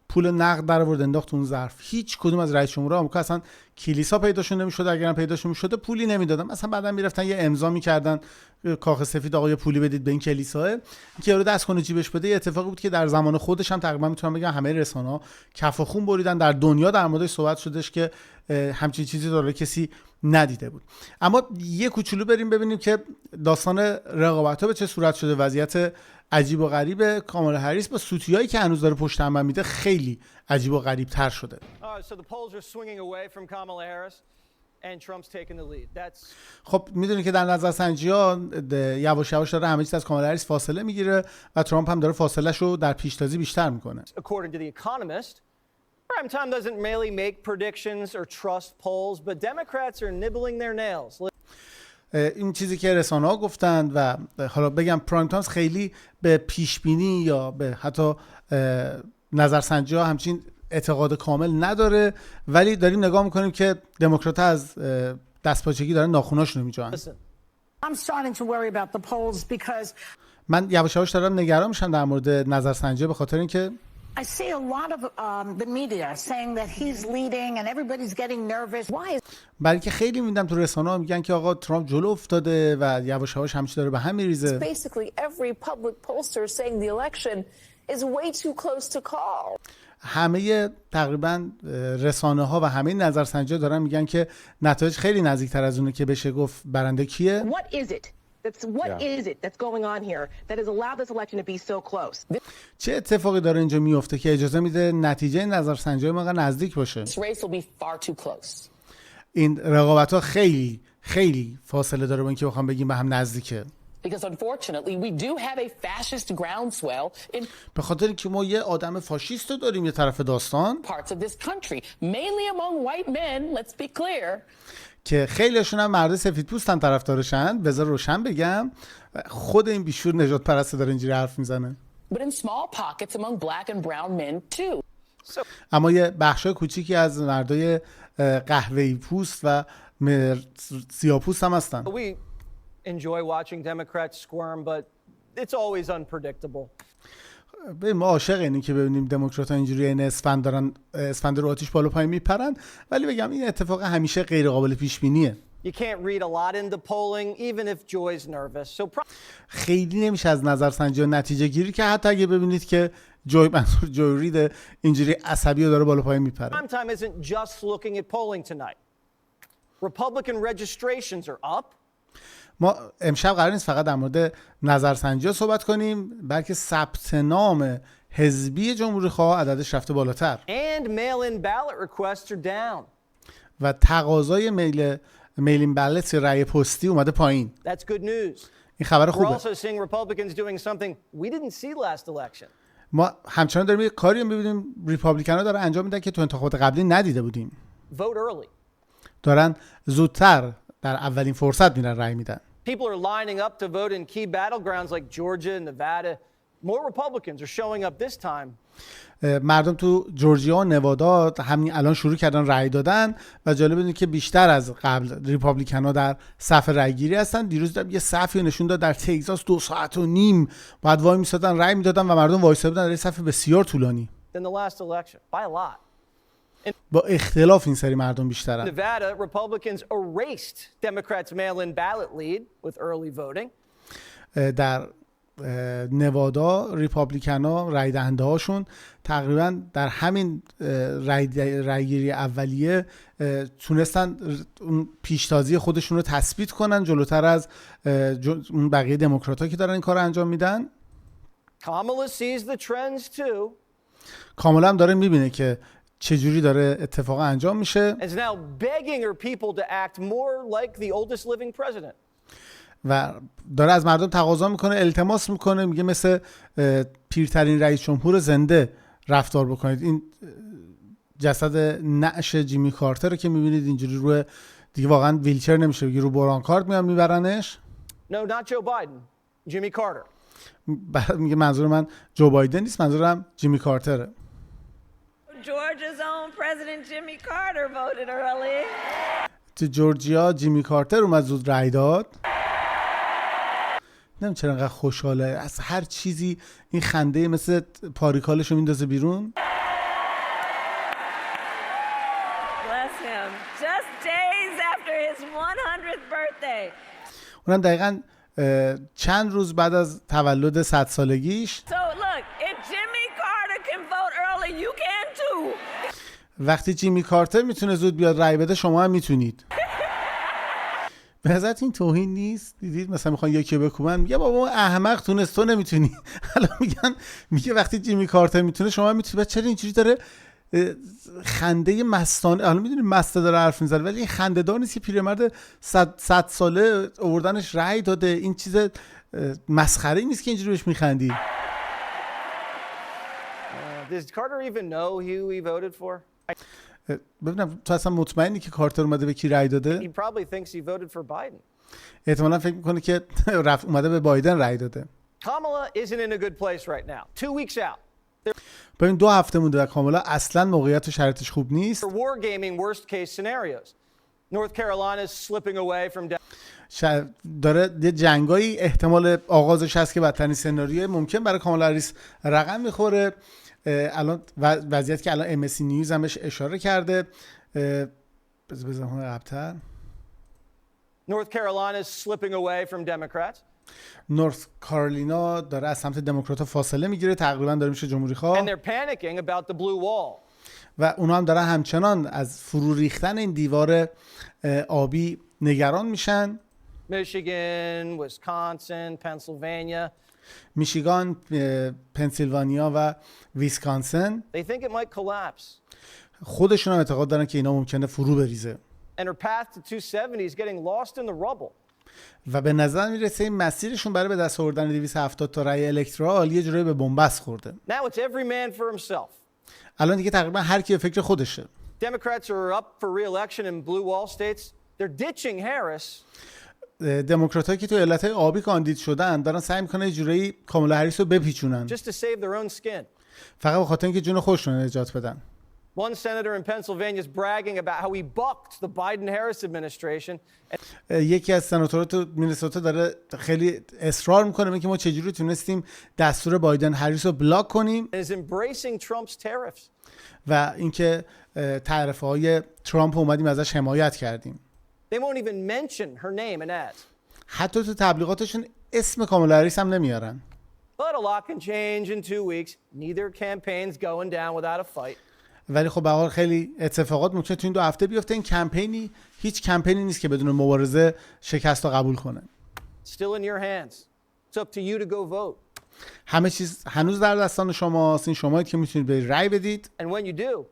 پول نقد در آورد انداخت اون ظرف. هیچ کدوم از رئیس جمهورها آمریکا اصلا کلیسا پیداشون نمیشد، اگرم پیداشون میشد پولی نمیدادن. مثلا بعدن میرفتن یه امضا میکردن کاخ سفید، آقا یه پولی بدید به این کلیسا که یارو دست کنه جیبش بده. یه اتفاقی بود که در زمان خودش هم تقریبا میتونم بگم همه رسانه‌ها کف و خون بریدن. در دنیا در موردش صحبت شدش که همچین چیزی داره کسی ندیده بود. اما یه کوچولو بریم ببینیم که داستان رقابت‌ها به چه صورت شده، وضعیت عجیب و غریبه. کامالا هریس با سوتیایی که هنوز داره پشت هم میده خیلی عجیب و غریب تر شده. خب میدونی که در نظرسنجی‌ها یواش یواش داره همه چیز از کامالا هریس فاصله میگیره و ترامپ هم داره فاصله‌شو رو در پیشتازی بیشتر میکنه. Prime time doesn't merely make predictions or trust polls, but Democrats are nibbling their nails. این چیزی که رسانه‌ها گفتند و حالا بگم پرایم تایمز خیلی به پیش بینی یا به حتی نظرسنجی‌ها همچین اعتقاد کامل نداره، ولی داریم نگاه میکنیم که دموکرات‌ها از دستپاچگی دارن ناخوناشونو میجوان. I'm starting to worry about the polls because من یواش یواش دارم نگران میشم در مورد نظرسنجی به خاطر اینکه I see a lot of the media saying that he's leading and everybody's getting nervous. Why is بلکه خیلی میدم تو رسانه‌ها میگن که آقا ترامپ جلو افتاده و یواش یواش همه چی داره به هم میریزه. Basically every public pollster is saying the election is way too close to call. همه تقریبا رسانه‌ها و همه نظرسنجی‌ها دارن میگن که نتایج خیلی نزدیکتر از اونه که بشه گفت برنده کیه. What is it? What is it that's going on here that has allowed this election to be so close? چه اتفاقی داره اینجا میفته که اجازه میده نتیجه نظرسنجی‌های ما نزدیک باشه؟ This race will be far too close. این رقابت‌ها خیلی خیلی فاصله داره با اینکه بخوام بگیم به هم نزدیکه. Because unfortunately we do have a fascist groundswell in به خاطر اینکه ما یه آدم فاشیست رو داریم یه طرف داستان parts of this country, mainly among white men, let's be clear. که خیلیشون هم مرد سفیدپوستن طرفدارشن. بذار روشن بگم خود این بیشور نجات پرست داره اینجوری حرف میزنه. But in small pockets among black and brown men too. اما یه بخشای کوچیکی از مردای قهوه‌ای پوست و سیاه‌پوست هم هستن. We enjoy watching Democrats squirm, but it's always unpredictable. ما عاشق اینیم که ببینیم دموکرات‌ها اینجوری این اسفند رو آتیش بالا پایین میپرن، ولی بگم این اتفاق همیشه غیر قابل پیش بینیه. You can't read a lot into polling even if Joy's nervous. So خیلی نمیشه از نظرسنجی نتیجه گیری که حتی اگه ببینید که جوی رید اینجوری عصبی رو داره بالا پایین میپره. prime time isn't just looking at polling tonight. Republican registrations are up. ما امشب قرار نیست فقط در مورد نظرسنجی‌ها صحبت کنیم، بلکه ثبت نام حزبی جمهوری خواه عددش رفته بالاتر. And mail-in ballot requests are down. و تقاضای میلین بالت رأی پستی اومده پایین. That's good news. این خبر We're خوبه. also seeing Republicans doing something we didn't see last election. ما همچنان داریم یه کاری می‌بینیم ریپابلیکن‌ها دارن انجام میدن که تو انتخابات قبلی ندیده بودیم. Vote early. دارن زودتر در اولین فرصت میرن رأی میدن. People are lining up to vote in key battlegrounds like Georgia and Nevada. More Republicans are showing up this time. مردم تو جورجیا و نوادا همین الان شروع کردن رأی دادن و جالب اینه که بیشتر از قبل ریپابلیکن‌ها در صف رأیگیری هستن. دیروز دیدم یه صفی نشون داد در تگزاس 2.5 ساعت بعد وای میسادن رأی میدادن و مردم وایساده بودن در صف بسیار طولانی. Than the last election by a lot. با اختلاف این سری مردم بیشترن. Nevada, Republicans erased Democrats' mail-in ballot lead with early voting. در نوادا ریپابلیکن‌ها رای دهنده هاشون تقریبا در همین رایگیری اولیه تونستن اون پیشتازی خودشون رو تثبیت کنن جلوتر از اون بقیه دموکرات‌ها که دارن این کار انجام میدن. Kamala sees the trends too. کاملا هم داره میبینه که چجوری داره اتفاق انجام میشه. Is now begging her people to act more like the oldest living president. و داره از مردم تقاضا میکنه، التماس میکنه، میگه مثل پیرترین رئیس جمهور زنده رفتار بکنید. این جسد نعش جیمی کارتر که میبینید اینجوری روی دیگه واقعا ویلچر نمیشه بگی، رو برانکارد میان میبرنش. No, not Joe Biden. Jimmy Carter. میگه منظور من جو بایدن نیست، منظورم جیمی کارتره. Georgia's own President Jimmy Carter voted early. تو جورجیا جیمی کارتر اومد زود رای داد. نمیدونم چرا انقدر خوشحاله از هر چیزی، این خنده مثل پاریکالشو میندازه بیرون. Bless him. Just days after his 100th birthday. اونم دقیقاً چند روز بعد از تولد 100 سالگیش. So look, if Jimmy Carter can vote early, you can too. وقتی جیمی کارتر میتونه زود بیاد رای بده، شما هم میتونید. به نظرت این توهین نیست؟ دیدید مثلا میخوان یکی بکوبن، میگه بابا اون احمق تونست تو نمیتونی. حالا میگه وقتی جیمی کارتر میتونه شما میتونی. چرا اینجوری داره خنده مستانه؟ حالا میدونی مسته داره حرف میزنه، ولی این خنده دار نیست که پیرمرد 100 ساله آوردنش رأی داده. این چیز مسخره نیست که اینجوری بهش میخندی. Does Carter even know who he voted for? ببینم تو اصلا مطمئنی که کارتر اومده به کی رأی داده؟ He probably thinks he voted for Biden. احتمالاً فکر میکنه که اومده به بایدن رأی داده. Kamala isn't in a good place right now. 2 weeks out. ببین 2 هفته مونده و کامالا اصلا موقعیت و شرایطش خوب نیست. For war gaming worst case scenarios. North Carolina is slipping away from داره یه جنگایی احتمال آغازش هست که بدترین سناریوی ممکن برای کامالا هریس رقم میخوره. الان وضعیت که الان ام سی نیوز هم بهش اشاره کرده. بذارم قبل‌تر. North Carolina is slipping away from Democrats. نورث کارلینا داره از سمت دموکرات‌ها فاصله میگیره، تقریبا داره میشه جمهوری خواه. And they're panicking about the blue wall. و اونا هم دارن همچنان از فرو ریختن این دیوار آبی نگران میشن. Michigan, Wisconsin, Pennsylvania. میشیگان، پنسیلوانیا و ویسکانسن. They think it might collapse. خودشون هم اعتقاد دارن که اینا ممکنه فرو بریزه. And her path to 270 is getting lost in the rubble. و به نظر میرسه این مسیرشون برای به دست آوردن 270 تا رأی الکترال یه جوری به بنبست خورده. Now it's every man for himself. الان دیگه تقریبا هر کی به فکر خودشه. Democrats are up for re-election in blue wall states. They're ditching Harris. دموکراتایی که تو ایالت‌های آبی کاندید شدن دارن سعی میکنن یه جوری کامالا هریس رو بپیچونن. Just to save their own skin. فقط به خاطر اینکه جون خودشون رو نجات بدن. One senator in Pennsylvania is bragging about how he bucked the Biden-Harris administration. یکی از سناتورها تو مینسوتا داره خیلی اصرار میکنه که ما چجوری تونستیم دستور بایدن هریس رو بلاک کنیم. And is embracing Trump's tariffs. و اینکه تعرفه‌های ترامپ اومدیم ازش حمایت کردیم. They won't even mention her name in ads. حتی تو تبلیغاتشون اسم کامالا هریس هم نمیارن. But a lot can change in 2 weeks. Neither campaign's going down without a fight. ولی خب به هر حال خیلی اتفاقات ممکنه تو این 2 هفته بیفته. این کمپینی هیچ کمپینی نیست که بدون مبارزه شکست رو قبول کنه. Still in your hands. It's up to you to go vote. همه چیز هنوز در دستان شماست. این شمایید که میتونید به رأی بدید. And when you do,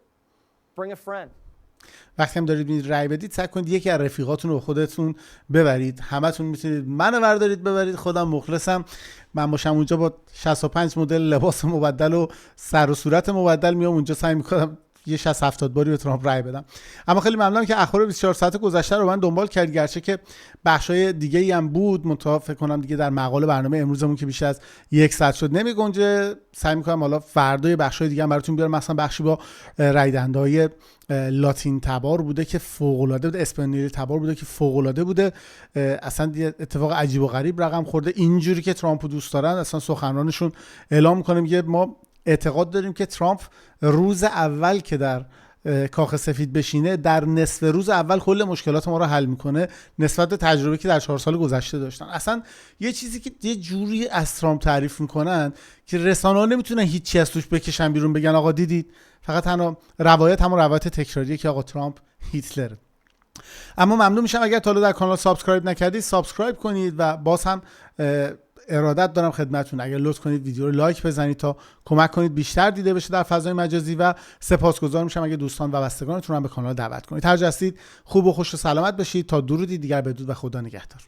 bring a friend. وقتی هم دارید میرید رأی بدید سعی کنید یکی از رفیقاتون رو خودتون ببرید. همتون میتونید منو بردارید ببرید. خودم مخلصم. من باشم اونجا با 65 مدل لباس مبدل و سر و صورت مبدل میام اونجا سعی میکنم یه 60-70 باری به ترامپ رأی بدم. اما خیلی ممنونم که اخبار 24 ساعت گذشته رو من دنبال کردید، گرچه که بخشای دیگه‌ای هم بود. منتها فکر کنم دیگه در مقاله برنامه امروزمون که بیشتر از 1 ساعت شد نمیگنجه. سعی میکنم حالا فردا بخشای دیگه هم براتون بیارم، مثلا بخشی با رأی دهنده‌های لاتین تبار بوده که فوق العاده بود، اسپانیایی تبار بوده که فوق العاده بوده. اصلا اتفاق عجیب و غریب رقم خورده. اینجوری که ترامپو دوست دارن اصلا سخنرانشون اعلام میکنه میگه ما اعتقاد داریم که ترامپ روز اول که در کاخ سفید بشینه در نصف روز اول کل مشکلات ما رو حل میکنه نسبت به تجربه که در 4 سال گذشته داشتن. اصلا یه چیزی که یه جوری از ترامپ تعریف میکنن که رسانه‌ها نمیتونن هیچی از توش بکشن بیرون بگن آقا دیدید. فقط تنها روایت همون روایت تکراریه که آقا ترامپ هیتلره. اما ممنون میشم اگر تا حالا در کانال سابسکرایب نکردید سابسکرایب کنید و باز هم ارادت دارم خدمتتون اگر لطف کنید ویدیو رو لایک بزنید تا کمک کنید بیشتر دیده بشه در فضای مجازی و سپاسگزار میشم اگه دوستان و بستگانتون رو به کانال دعوت کنید. هر جا هستید خوب و خوش و سلامت باشید. تا درودی دیگر بدرود و خدا نگهدار.